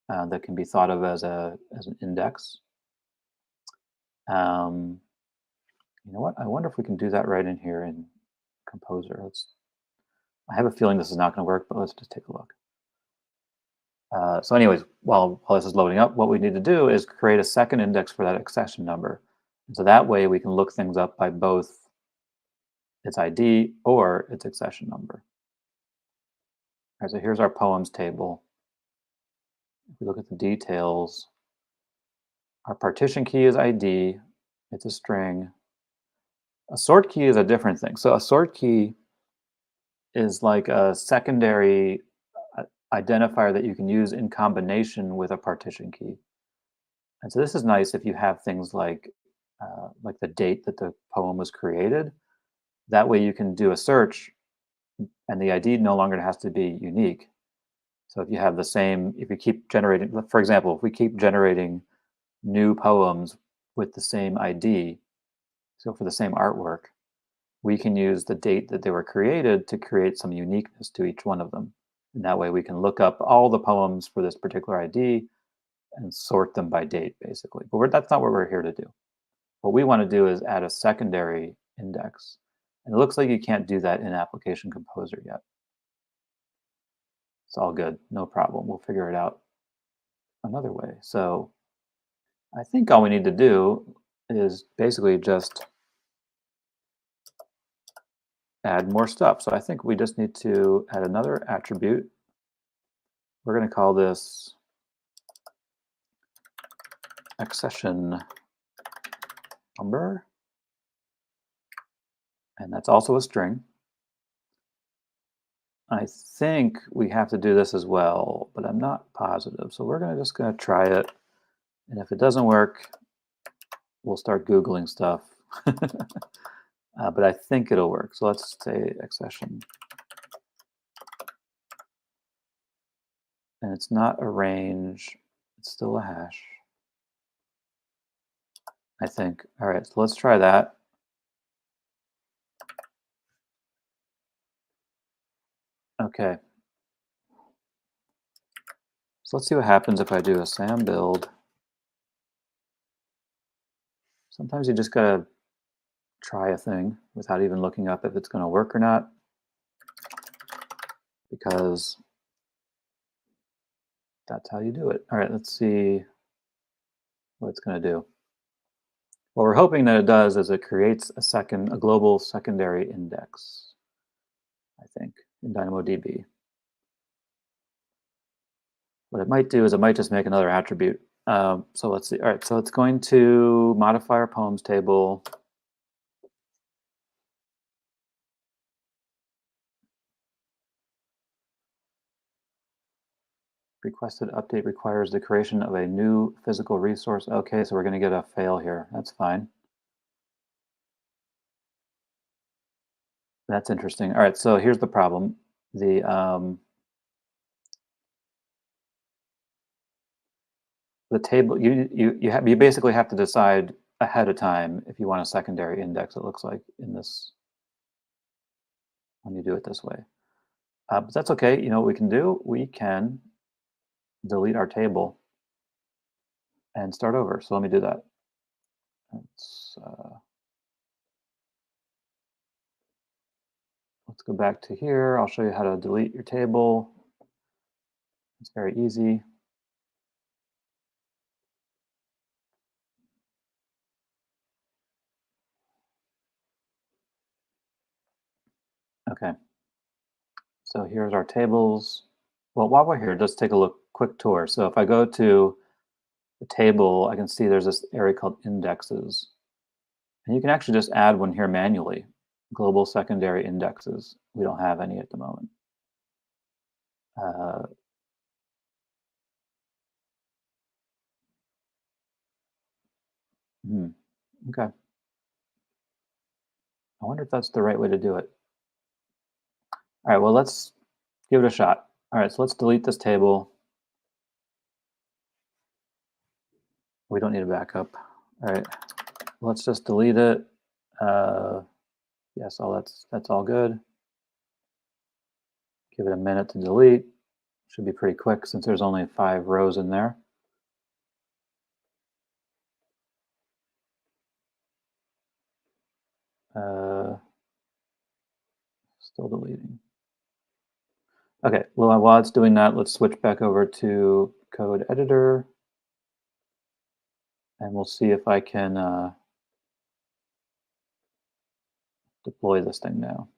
that can be thought of as an index. You know what? I wonder if we can do that right in here in Composer. I have a feeling this is not going to work, but let's just take a look. So anyways, while this is loading up, what we need to do is create a second index for that accession number. And so that way we can look things up by both its ID or its accession number. All right, so here's our poems table. If we look at the details, our partition key is ID. It's a string. A sort key is a different thing. So a sort key is like a secondary identifier that you can use in combination with a partition key. And so this is nice if you have things like the date that the poem was created. That way you can do a search and the ID no longer has to be unique. So if you have the same, if you keep generating, for example, if we keep generating new poems with the same ID, so for the same artwork, we can use the date that they were created to create some uniqueness to each one of them. And that way we can look up all the poems for this particular ID and sort them by date, basically. But that's not what we're here to do. What we want to do is add a secondary index. And it looks like you can't do that in Application Composer yet. It's all good, no problem. We'll figure it out another way. So I think all we need to do is basically just add more stuff. So I think we just need to add another attribute. We're going to call this accession number. And that's also a string. I think we have to do this as well, but I'm not positive. So we're just going to try it. And if it doesn't work, we'll start Googling stuff. But I think it'll work. So let's say accession. And it's not a range. It's still a hash, I think. All right, so let's try that. Okay. So let's see what happens if I do a SAM build. Sometimes you just gotta try a thing without even looking up if it's gonna work or not, because that's how you do it. All right, let's see what it's gonna do. What we're hoping that it does is it creates a global secondary index, I think, in DynamoDB. What it might do is it might just make another attribute. So let's see. All right, so it's going to modify our poems table. Requested update requires the creation of a new physical resource. Okay, so we're going to get a fail here. That's fine. That's interesting. All right, so here's the problem. The table you basically have to decide ahead of time if you want a secondary index, it looks like in this, when you do it this way. But that's okay. You know what we can do? We can delete our table and start over. So let me do that. Let's go back to here. I'll show you how to delete your table. It's very easy. Okay, so here's our tables. Well, while we're here, just take a quick tour. So if I go to the table, I can see there's this area called indexes. And you can actually just add one here manually, global secondary indexes. We don't have any at the moment. Uh, okay, I wonder if that's the right way to do it. All right, well, let's give it a shot. All right, so let's delete this table. We don't need a backup. All right, let's just delete it. Yes, that's all good. Give it a minute to delete. Should be pretty quick since there's only 5 rows in there. Still deleting. Okay, well, while it's doing that, let's switch back over to code editor. And we'll see if I can deploy this thing now.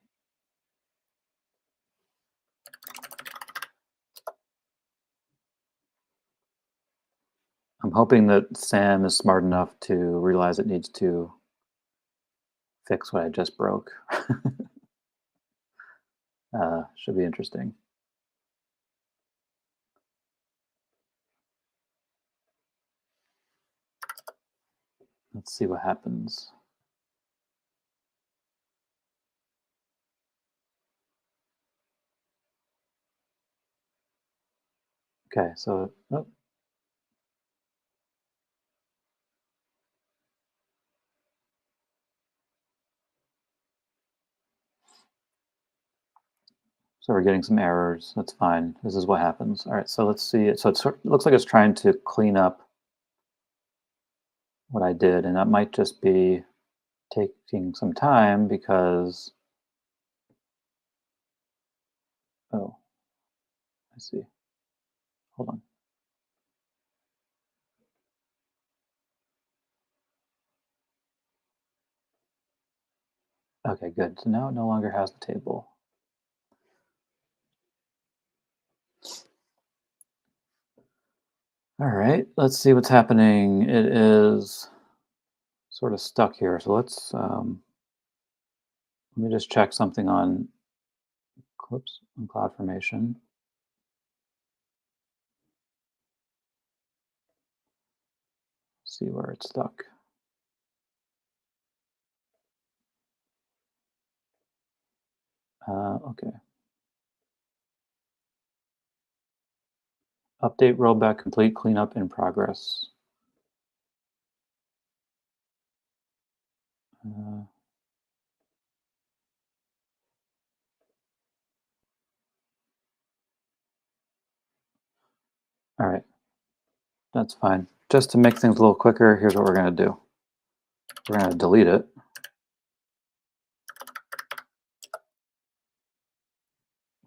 I'm hoping that Sam is smart enough to realize it needs to fix what I just broke. Should be interesting. Let's see what happens. Okay, so oh. So we're getting some errors. That's fine. This is what happens. All right, so let's see it. So it looks like it's trying to clean up what I did, and that might just be taking some time because, oh, I see. Hold on. Okay, good. So now it no longer has the table. All right, let's see what's happening. It is sort of stuck here. So let me just check something on Clips on CloudFormation. See where it's stuck. Okay. Update rollback complete, cleanup in progress. Uh, all right, that's fine. Just to make things a little quicker, here's what we're going to do. We're going to delete it.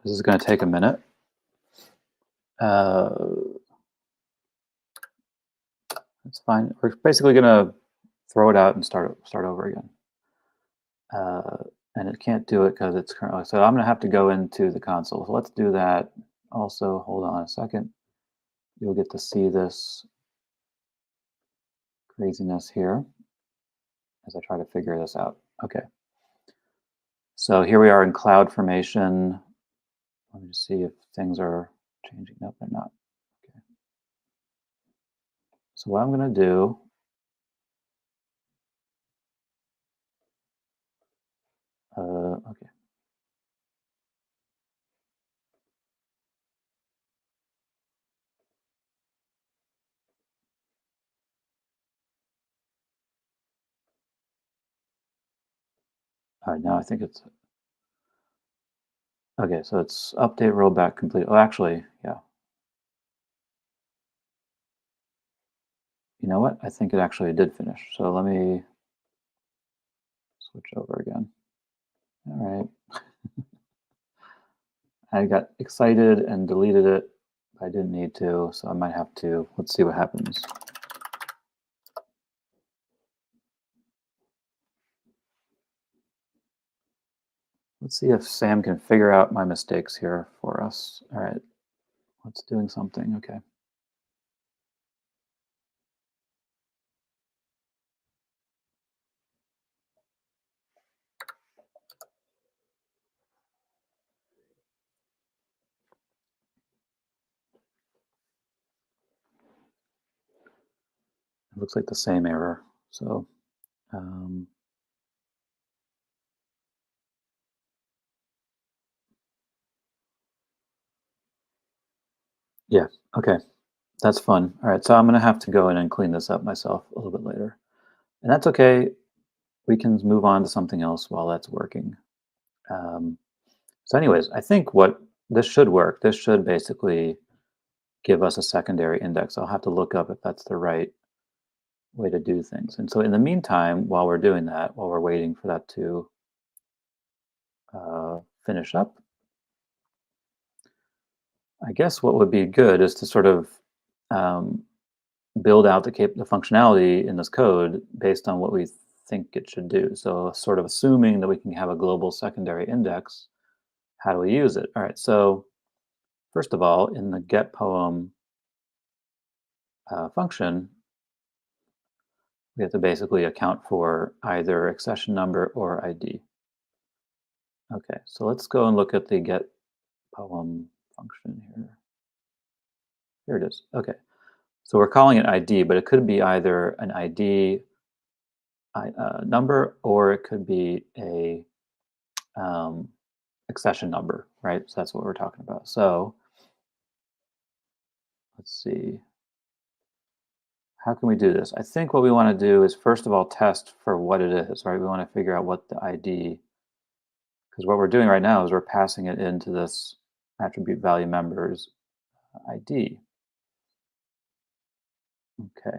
This is going to take a minute. That's fine. We're basically going to throw it out and start over again. And it can't do it because it's currently, so I'm going to have to go into the console. So let's do that. Also, hold on a second. You'll get to see this craziness here as I try to figure this out. Okay. So here we are in CloudFormation. Let me just see if things are changing. Nope, they're not. Okay. So what I'm going to do, okay. All right, now I think it's okay. So it's update rollback complete. Oh, actually, yeah. You know what? I think it actually did finish. So let me switch over again. All right. I got excited and deleted it. I didn't need to, so I might have to. Let's see what happens. Let's see if Sam can figure out my mistakes here for us. All right. It's doing something. Okay. It looks like the same error. So, um, yeah. Okay. That's fun. All right. So I'm going to have to go in and clean this up myself a little bit later. And that's okay. We can move on to something else while that's working. Um, so, anyways, I think what this should work. This should basically give us a secondary index. I'll have to look up if that's the right way to do things. And so, in the meantime, while we're doing that, while we're waiting for that to finish up, I guess what would be good is to sort of um, build out the functionality in this code based on what we think it should do. So, sort of assuming that we can have a global secondary index, how do we use it? All right. So, first of all, in the get poem function, we have to basically account for either accession number or ID. Okay, so let's go and look at the get poem function here. Here it is. Okay, so we're calling it ID, but it could be either an ID number or it could be a um, accession number, right? So that's what we're talking about. So let's see. How can we do this? I think what we want to do is first of all test for what it is, right? We want to figure out what the ID, because what we're doing right now is we're passing it into this attribute value members ID. Okay,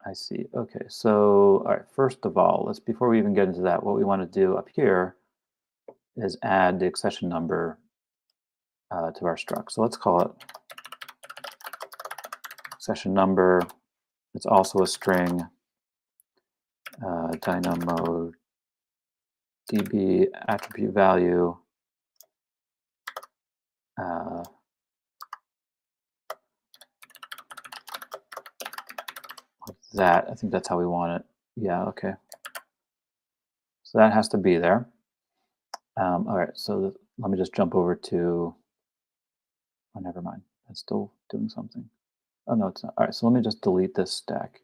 I see. Okay, so all right, first of all, let's before we even get into that, what we want to do up here is add the accession number to our struct. So let's call it accession number. It's also a string dynamo db attribute value uh, like that. I think that's how we want it. Yeah, okay. So that has to be there. All right, so let me just jump over to, oh, never mind. It's still doing something. Oh, no, it's not. All right, so let me just delete this stack.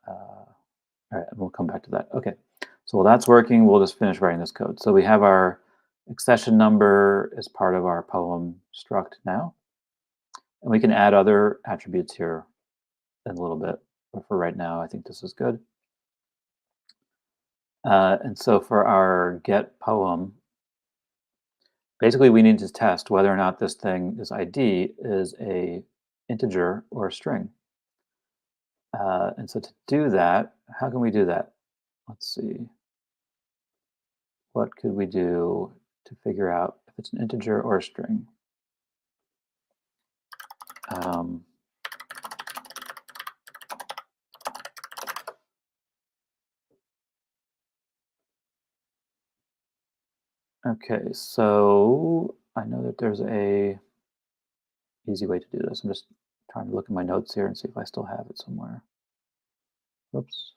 All right, and we'll come back to that. Okay, so while that's working, we'll just finish writing this code. So we have our accession number as part of our poem struct now. And we can add other attributes here in a little bit. But for right now, I think this is good. And so for our get poem, basically we need to test whether or not this ID, is a integer or a string. And so to do that, how can we do that? Let's see. What could we do to figure out if it's an integer or a string? Um, okay, so I know that there's a easy way to do this. I'm just trying to look at my notes here and see if I still have it somewhere. Whoops.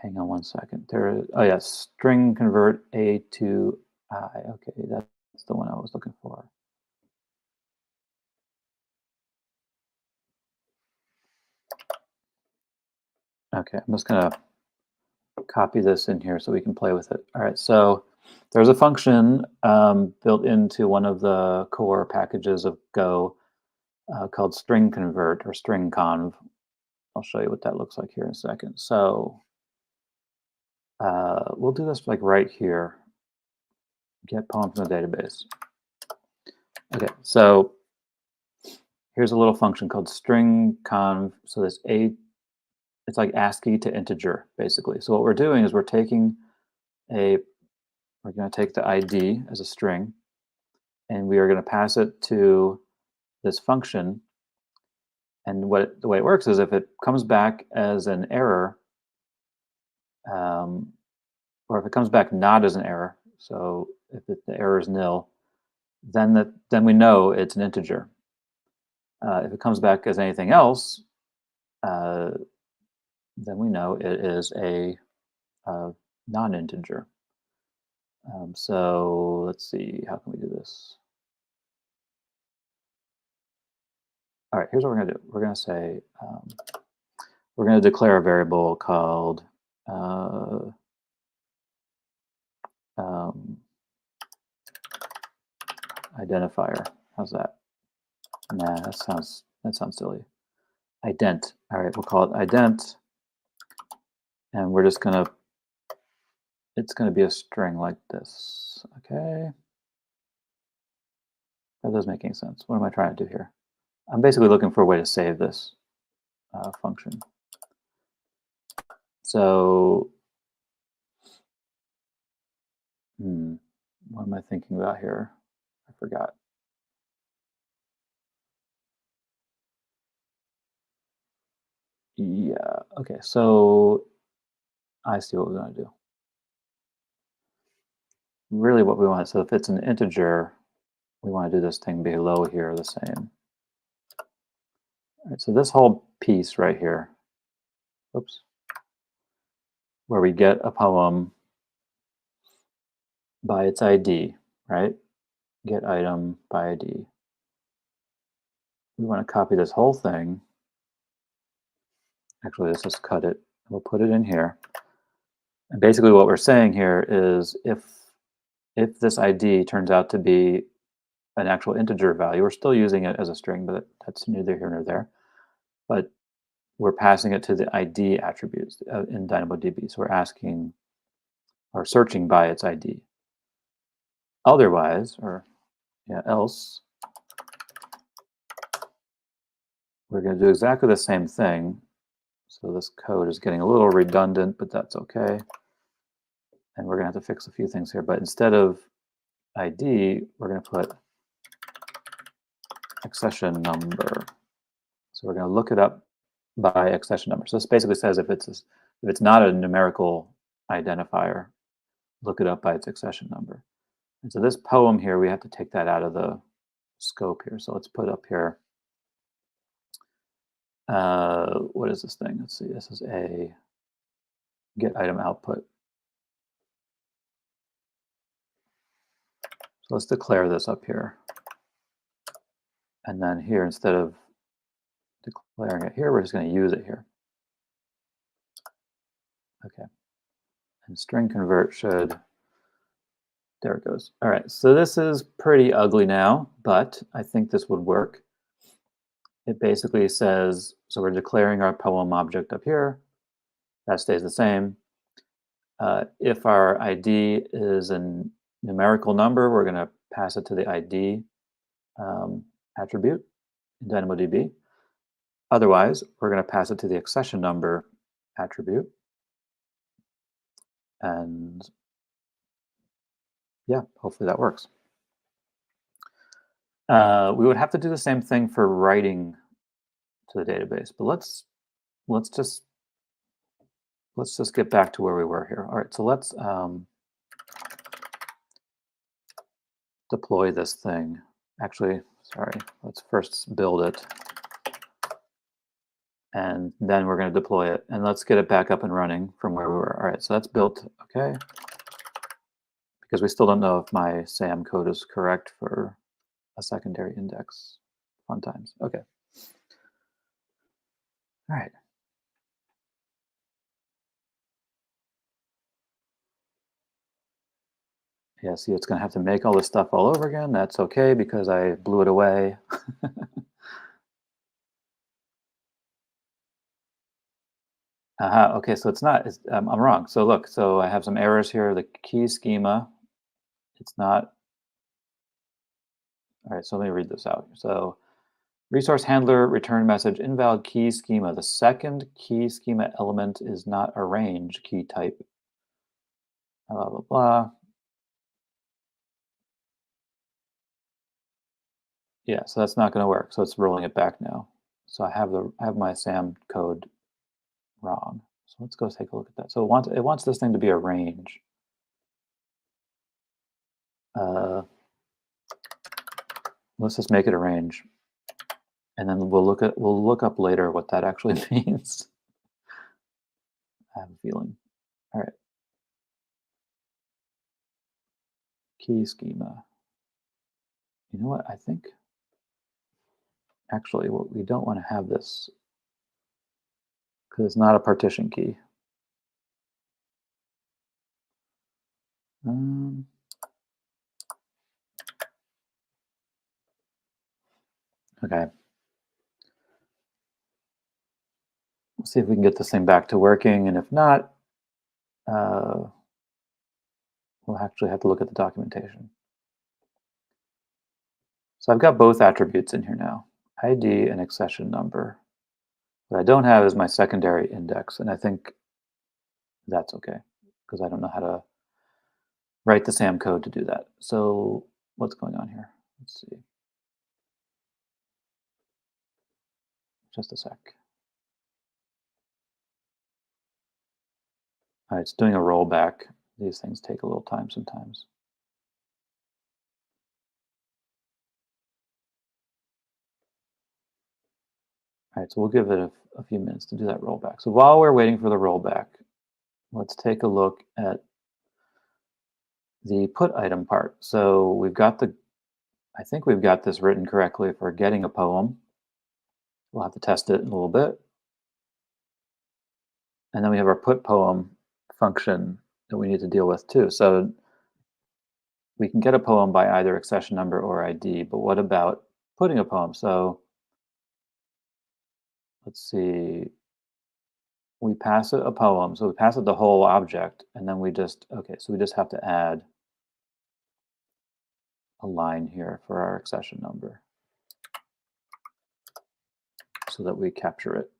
Hang on one second. Oh yes, string convert A to I. Okay, that's the one I was looking for. Okay, I'm just gonna copy this in here so we can play with it. All right, so There's a function built into one of the core packages of Go called string convert or string conv. I'll show you what that looks like here in a second. So we'll do this like right here. Get poem from the database. Okay, so here's a little function called string conv. So this it's like ASCII to integer, basically. So what we're doing is we're going to take the ID as a string, and we are going to pass it to this function. And the way it works is if it comes back as an error, or if it comes back not as an error, so if the error is nil, then we know it's an integer. If it comes back as anything else, then we know it is a non-integer. So let's see, how can we do this? All right, here's what we're going to do. We're going to say, we're going to declare a variable called identifier. How's that? Nah, that sounds silly. Ident. All right, we'll call it ident, and we're just gonna. It's gonna be a string like this. Okay. That doesn't make any sense. What am I trying to do here? I'm basically looking for a way to save this function. So, what am I thinking about here? I forgot. Yeah, okay, so I see what we're gonna do. Really what we want, so if it's an integer, we want to do this thing below here the same. All right, so this whole piece right here, oops, where we get a poem by its ID, right? Get item by ID. We want to copy this whole thing. Actually, let's just cut it. We'll put it in here. And basically what we're saying here is if this ID turns out to be an actual integer value, we're still using it as a string, but that's neither here nor there. But we're passing it to the ID attributes in DynamoDB. So we're asking or searching by its ID. Otherwise, or else, we're going to do exactly the same thing. So this code is getting a little redundant, but that's okay. And we're going to have to fix a few things here. But instead of ID, we're going to put accession number. So we're going to look it up by accession number. So this basically says if it's not a numerical identifier, look it up by its accession number. And so this poem here, we have to take that out of the scope here. So let's put up here. What is this thing? Let's see. This is a get item output. So let's declare this up here. And then here, instead of declaring it here, we're just going to use it here. Okay. And string convert should, there it goes. All right, so this is pretty ugly now, but I think this would work. It basically says, so we're declaring our poem object up here. That stays the same. If our ID is a numerical number, we're going to pass it to the ID attribute in DynamoDB. Otherwise, we're going to pass it to the accession number attribute. And yeah, hopefully that works. We would have to do the same thing for writing to the database, but let's just get back to where we were here. All right, so let's deploy this thing. Actually, sorry, let's first build it. And then we're going to deploy it. And let's get it back up and running from where we were. All right, so that's built, okay. Because we still don't know if my SAM code is correct for a secondary index. Fun times, okay. All right. Yeah, see, it's gonna have to make all this stuff all over again. That's okay because I blew it away. Aha, okay, so it's not, I'm wrong. So look, so I have some errors here. The key schema, it's not, all right, so let me read this out. So resource handler return message invalid key schema. The second key schema element is not a range key type. Blah blah blah. Yeah, so that's not going to work. So it's rolling it back now. So I have my SAM code wrong. So let's go take a look at that. So it wants this thing to be a range. Uh, let's just make it a range, and then we'll look up later what that actually means. I have a feeling. All right, key schema. You know what? I think actually what we don't want to have this because it's not a partition key. Um, okay, let's see if we can get this thing back to working, and if not, uh, we'll actually have to look at the documentation. So I've got both attributes in here now, ID and accession number. What I don't have is my secondary index, and I think that's okay because I don't know how to write the SAM code to do that. So what's going on here? Let's see. Just a sec. All right, it's doing a rollback. These things take a little time sometimes. All right, so we'll give it a few minutes to do that rollback. So while we're waiting for the rollback, let's take a look at the put item part. So I think we've got this written correctly for getting a poem. We'll have to test it in a little bit. And then we have our put poem function that we need to deal with too. So we can get a poem by either accession number or ID, but what about putting a poem? So let's see, we pass it a poem. So we pass it the whole object, and then okay, so we just have to add a line here for our accession number so that we capture it.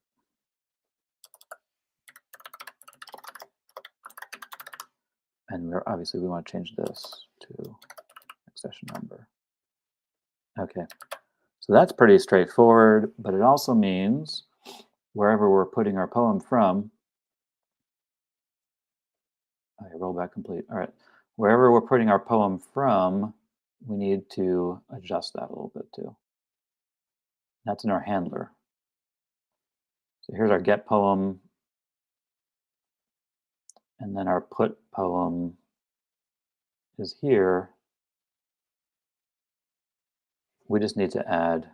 And obviously we want to change this to accession number. Okay, so that's pretty straightforward, but it also means wherever we're putting our poem from, okay, rollback complete. All right, wherever we're putting our poem from, we need to adjust that a little bit too. That's in our handler. So here's our get poem, and then our put poem is here. We just need to add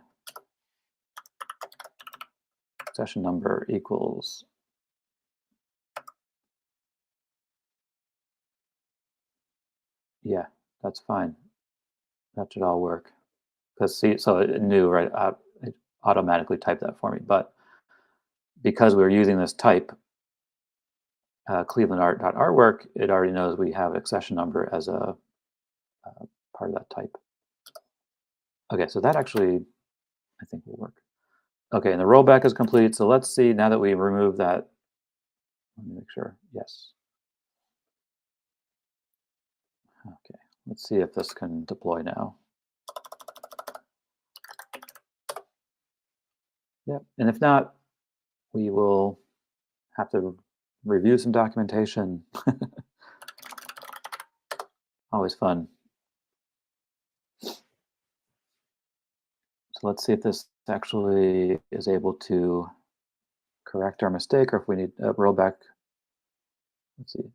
session number equals. Yeah, that's fine. That should all work. Because see, so it knew, right? It automatically typed that for me. But because we're using this type, clevelandart.artwork, it already knows we have accession number as a part of that type. Okay, so that actually, I think will work. Okay, and the rollback is complete. So let's see, now that we remove that, let me make sure, yes. Okay, let's see if this can deploy now. Yep, and if not, we will have to review some documentation. Always fun. So let's see if this actually is able to correct our mistake or if we need a rollback. Let's see.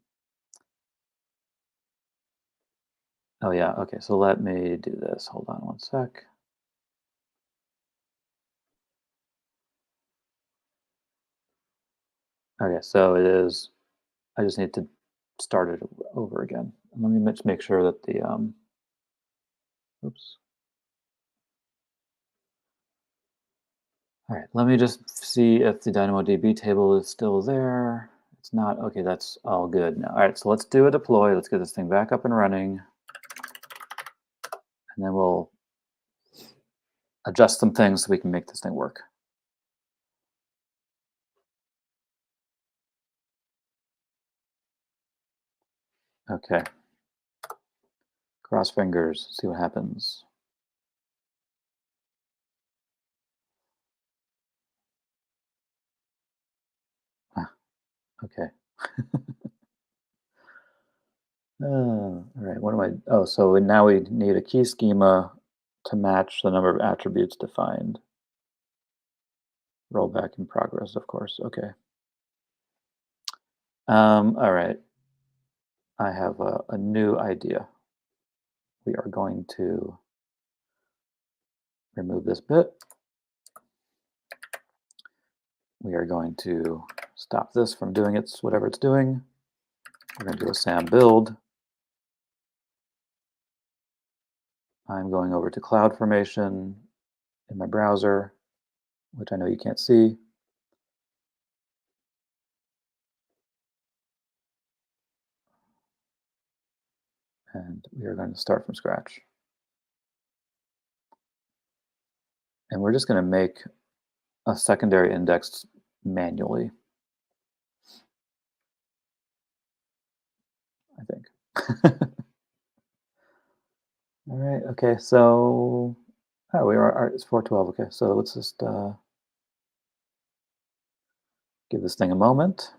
Oh yeah, okay, so let me do this. Hold on one sec. Okay, so it is, I just need to start it over again. Let me just make sure that the oops. All right, let me just see if the DynamoDB table is still there. It's not. Okay, that's all good now. All right, so let's do a deploy. Let's get this thing back up and running, and then we'll adjust some things so we can make this thing work. Okay. Cross fingers, see what happens. Ah, okay. All right, what do I, oh, so now we need a key schema to match the number of attributes defined. Rollback in progress, of course. Okay. All right. I have a new idea. We are going to remove this bit. We are going to stop this from doing whatever it's doing. We're going to do a SAM build. I'm going over to CloudFormation in my browser, which I know you can't see. And we are going to start from scratch. And we're just going to make a secondary index manually, I think. All right, okay, so, oh, it's 412, okay, so let's just give this thing a moment.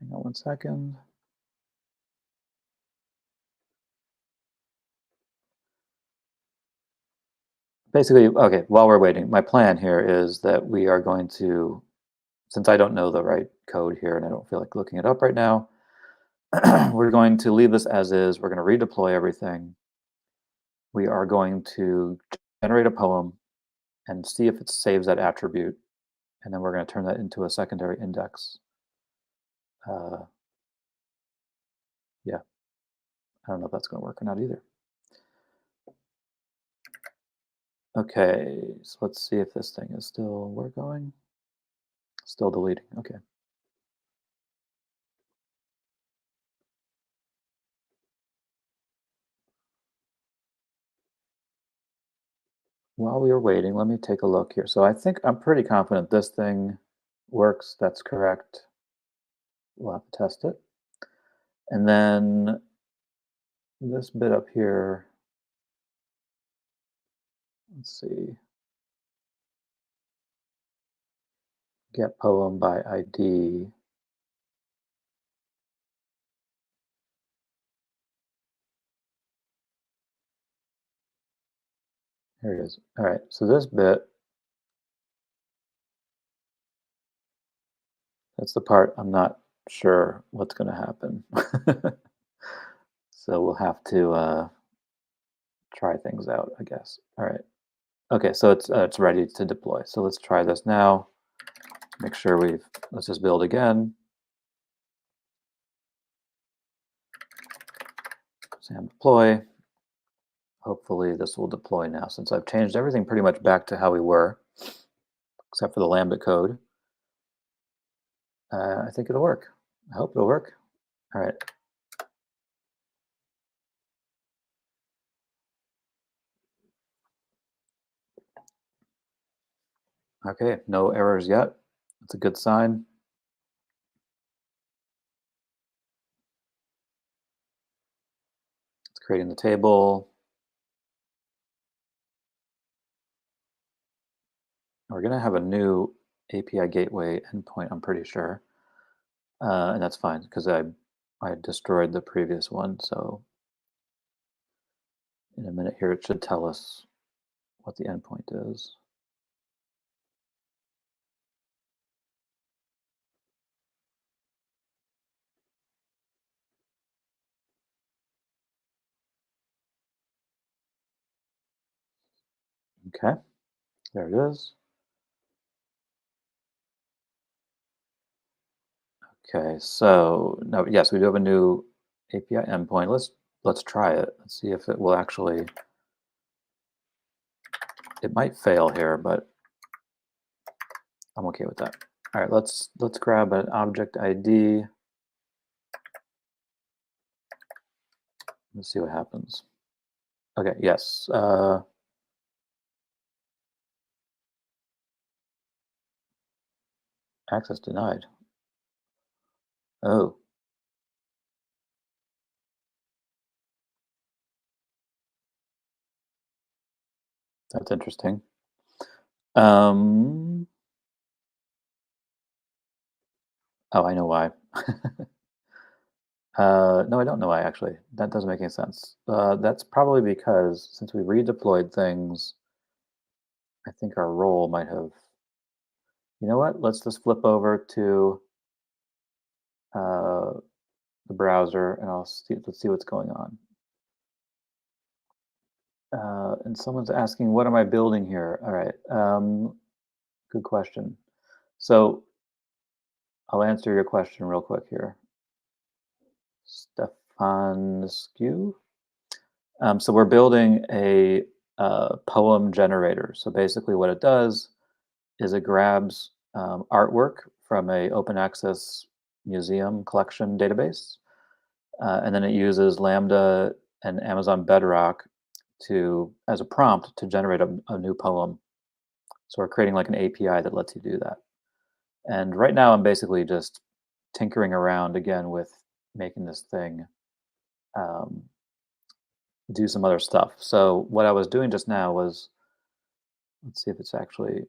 Hang on 1 second. Basically, okay, while we're waiting, my plan here is that we are going to, since I don't know the right code here and I don't feel like looking it up right now, we're going to leave this as is. We're going to redeploy everything. We are going to generate a poem and see if it saves that attribute. And then we're going to turn that into a secondary index. Yeah, I don't know if that's going to work or not either. Okay, so let's see if this thing is still going. Still deleting, okay. While we are waiting, let me take a look here. So I think I'm pretty confident this thing works. That's correct. We'll have to test it. And then this bit up here, let's see. Get poem by ID. Here it is. All right, so this bit, that's the part I'm not sure what's going to happen. So we'll have to try things out, I guess. All right. Okay, so it's ready to deploy. So let's try this now. Make sure let's just build again. SAM deploy. Hopefully this will deploy now since I've changed everything pretty much back to how we were, except for the Lambda code. I think it'll work. I hope it'll work. All right. Okay, no errors yet. That's a good sign. It's creating the table. We're going to have a new API gateway endpoint, I'm pretty sure. And that's fine because I destroyed the previous one. So in a minute here, it should tell us what the endpoint is. Okay, there it is. Okay, so no, yes, we do have a new API endpoint. Let's try it. Let's see if it will actually. It might fail here, but I'm okay with that. All right, let's grab an object ID. Let's see what happens. Okay, yes. Access denied. Oh, that's interesting. Um, oh, I know why. No, I don't know why, actually. That doesn't make any sense. That's probably because since we redeployed things, I think our role might have. You know what? Let's just flip over to uh, the browser and let's see what's going on. And someone's asking, what am I building here? All right. Good question. So I'll answer your question real quick here. Stefan Skew. So we're building a poem generator. So basically, what it does is it grabs artwork from a open access museum collection database, and then it uses Lambda and Amazon Bedrock to as a prompt to generate a new poem. So we're creating like an API that lets you do that. And right now, I'm basically just tinkering around again with making this thing um, do some other stuff. So what I was doing just now was, let's see if it's actually,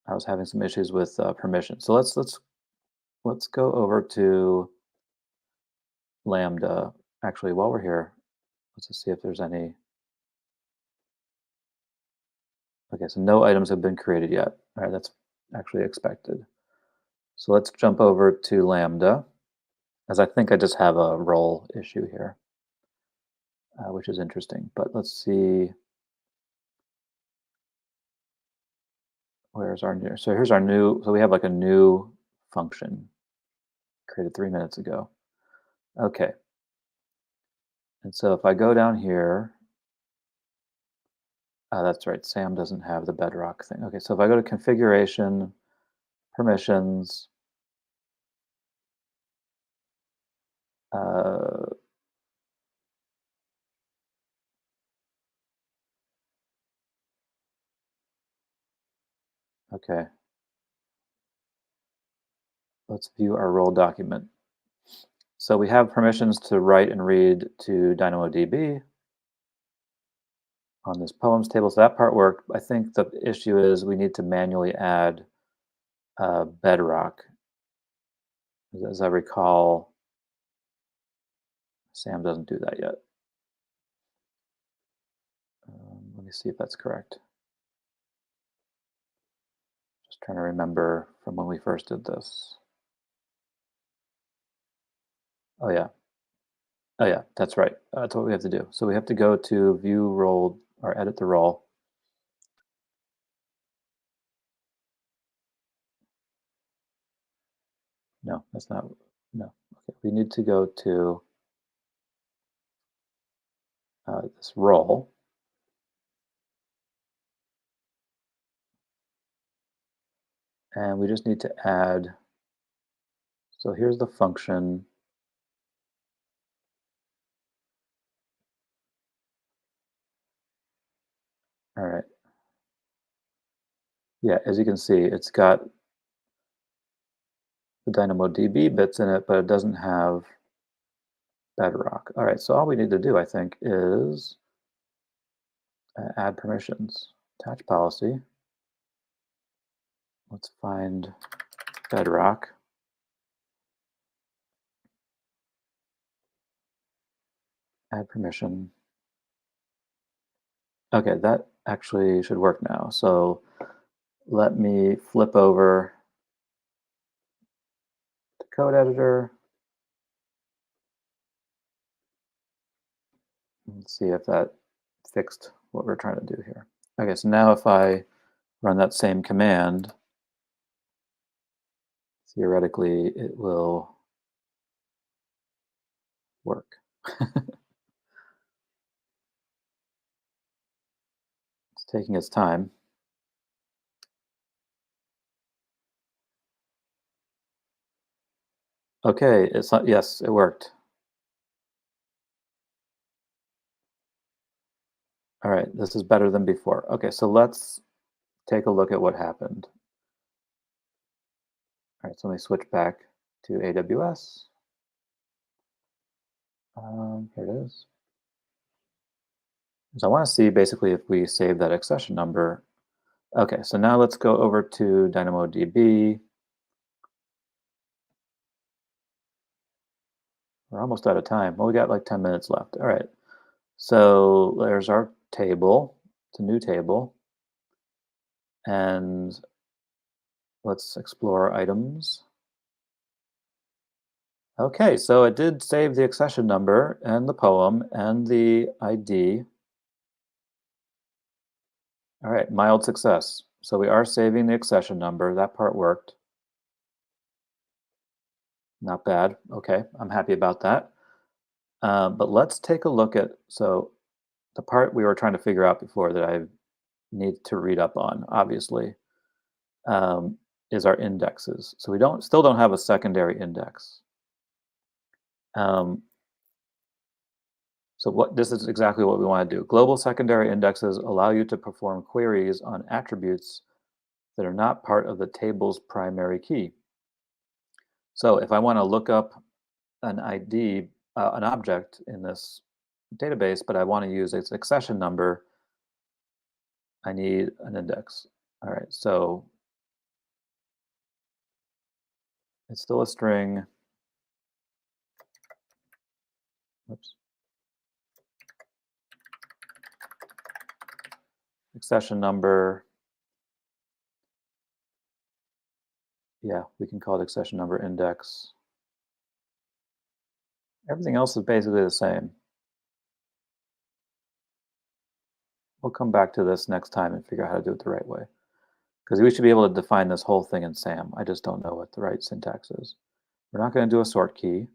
I was having some issues with permission. So let's go over to Lambda. Actually, while we're here, let's just see if there's any. Okay, so no items have been created yet. All right, that's actually expected. So let's jump over to Lambda, as I think I just have a role issue here, which is interesting. But let's see, where's our new, so here's our new, so we have like a new function created 3 minutes ago. Okay, and so if I go down here, that's right, Sam doesn't have the bedrock thing. Okay, so if I go to configuration, permissions, uh, okay, let's view our role document. So we have permissions to write and read to DynamoDB on this poems table. So that part worked. I think the issue is we need to manually add bedrock. As I recall, Sam doesn't do that yet. Let me see if that's correct. Just trying to remember from when we first did this. Oh yeah. Oh yeah, that's right. That's what we have to do. So we have to go to view role or edit the role. No, that's not. No. Okay. We need to go to this role. And we just need to add. So here's the function. All right. Yeah, as you can see, it's got the DynamoDB bits in it, but it doesn't have Bedrock. All right, so all we need to do, I think, is add permissions. Attach policy. Let's find Bedrock. Add permission. Okay, that actually should work now. So let me flip over to code editor. Let's see if that fixed what we're trying to do here. Okay, so now if I run that same command, theoretically it will work. It's taking its time. Okay, it's not, yes, it worked. All right, this is better than before. Okay, so let's take a look at what happened. All right, so let me switch back to AWS. Here it is. So I want to see basically if we save that accession number. Okay, so now let's go over to DynamoDB. We're almost out of time. Well, we got like 10 minutes left. All right. So there's our table. It's a new table. And let's explore items. Okay, so it did save the accession number and the poem and the ID. All right, mild success. So we are saving the accession number. That part worked. Not bad. Okay, I'm happy about that. But let's take a look at, so the part we were trying to figure out before that I need to read up on, obviously, is our indexes. So we still don't have a secondary index. Um, so this is exactly what we want to do. Global secondary indexes allow you to perform queries on attributes that are not part of the table's primary key. So if I want to look up an ID, an object in this database, but I want to use its accession number, I need an index. All right, so it's still a string. Oops. Accession number. Yeah, we can call it accession number index. Everything else is basically the same. We'll come back to this next time and figure out how to do it the right way. Because we should be able to define this whole thing in SAM. I just don't know what the right syntax is. We're not going to do a sort key.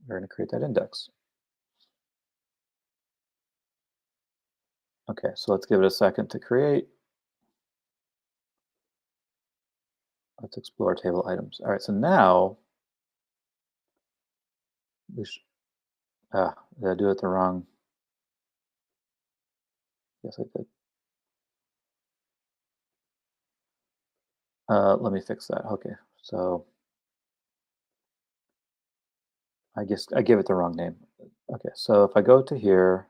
We're going to create that index. Okay, so let's give it a second to create. Let's explore table items. All right, so now we should, did I do it the wrong? Yes, I did. Let me fix that. Okay, so I guess I gave it the wrong name. Okay, so if I go to here,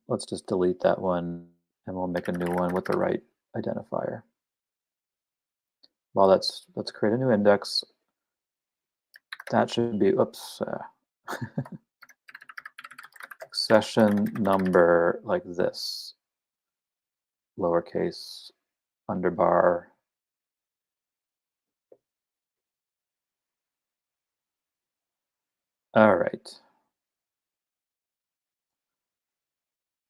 let's just delete that one and we'll make a new one with the right identifier. Well, let's create a new index. That should be, oops, accession number like this, lowercase, underbar. All right.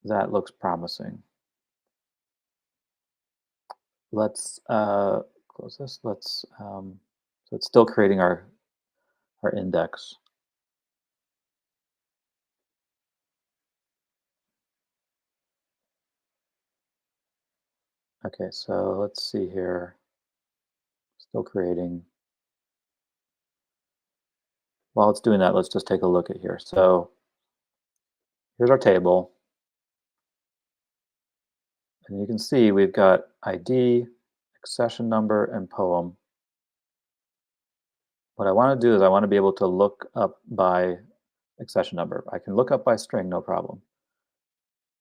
That looks promising. Let's close this. So it's still creating our index. Okay, so let's see here. Still creating. While it's doing that, let's just take a look at here. So here's our table. And you can see we've got ID, accession number, and poem. What I want to do is I want to be able to look up by accession number. I can look up by string, no problem.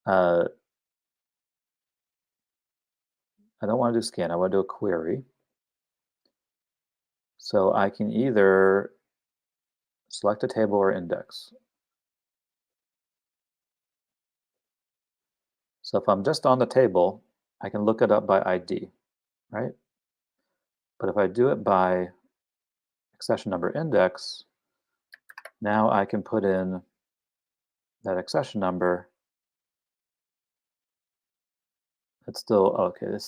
I don't want to do scan. I want to do a query. So I can either select a table or index. So if I'm just on the table, I can look it up by ID, right? But if I do it by accession number index, now I can put in that accession number. It's still, okay, it's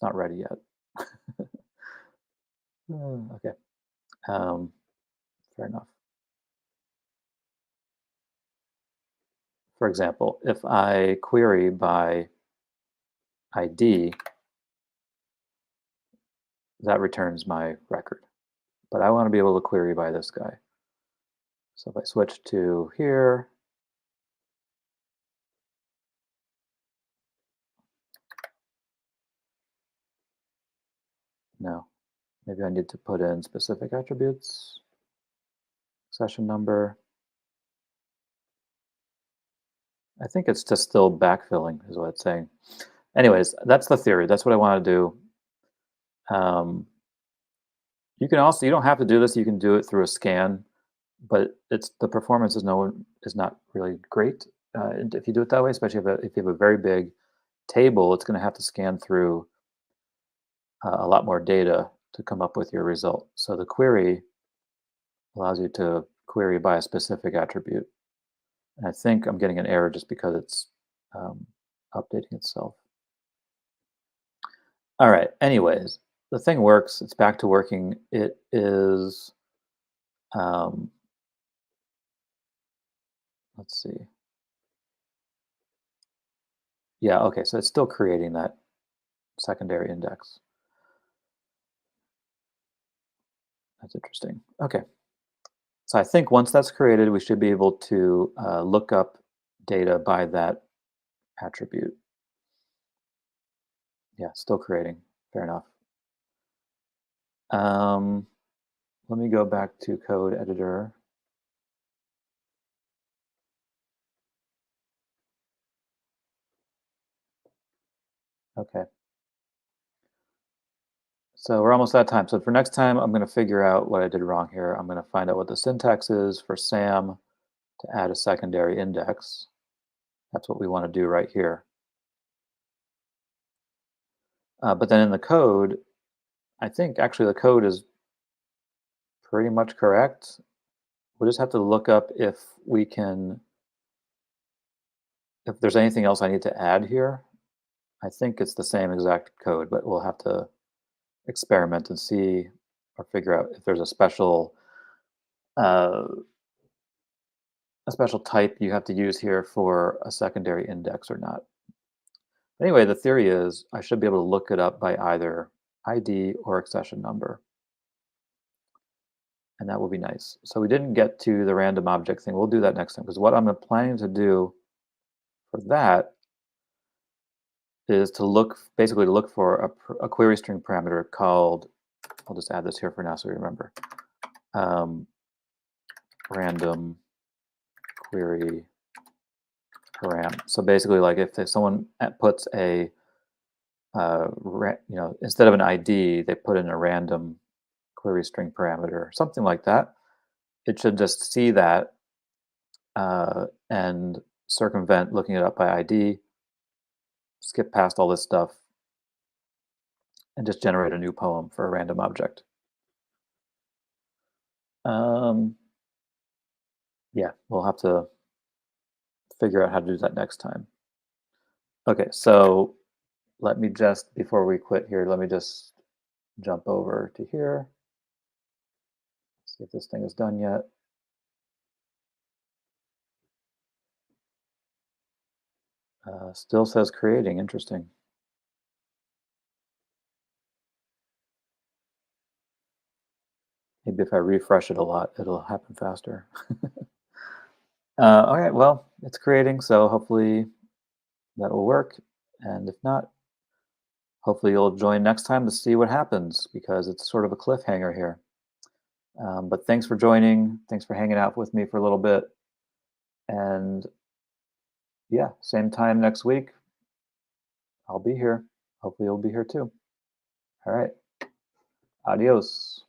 It's not ready yet. Okay. Um, Fair enough. For example, if I query by ID, that returns my record. But I want to be able to query by this guy. So if I switch to here, no, maybe I need to put in specific attributes, session number. I think it's just still backfilling is what it's saying. Anyways, that's the theory. That's what I want to do. You can also, you don't have to do this. You can do it through a scan, but it's the performance is not really great if you do it that way. Especially if you have a very big table, it's going to have to scan through a lot more data to come up with your result. So the query allows you to query by a specific attribute. And I think I'm getting an error just because it's um, updating itself. All right. Anyways, the thing works. It's back to working. It is. Um, let's see. Yeah. Okay. So it's still creating that secondary index. That's interesting. Okay. So I think once that's created, we should be able to look up data by that attribute. Yeah. Still creating. Fair enough. Um, Let me go back to code editor. Okay. So we're almost out of time. So for next time, I'm going to figure out what I did wrong here. I'm going to find out what the syntax is for SAM to add a secondary index. That's what we want to do right here. But then in the code, I think actually the code is pretty much correct. We'll just have to look up if we can, if there's anything else I need to add here. I think it's the same exact code, but we'll have to experiment and see or figure out if there's uh, a special type you have to use here for a secondary index or not. Anyway, the theory is I should be able to look it up by either ID or accession number, and that will be nice. So we didn't get to the random object thing. We'll do that next time because what I'm planning to do for that is to basically to look for a query string parameter called, I'll just add this here for now so we remember, um, random query param. So basically, like if someone puts a instead of an ID, they put in a random query string parameter, something like that. It should just see that and circumvent looking it up by ID, skip past all this stuff, and just generate a new poem for a random object. Um, yeah, we'll have to figure out how to do that next time. Okay, so let me just, before we quit here, let me just jump over to here, see if this thing is done yet. Still says creating, interesting. Maybe if I refresh it a lot, it'll happen faster. All right, well, it's creating, so hopefully that will work. And if not, hopefully you'll join next time to see what happens because it's sort of a cliffhanger here. But thanks for joining. Thanks for hanging out with me for a little bit. And yeah, same time next week. I'll be here. Hopefully you'll be here too. All right. Adios.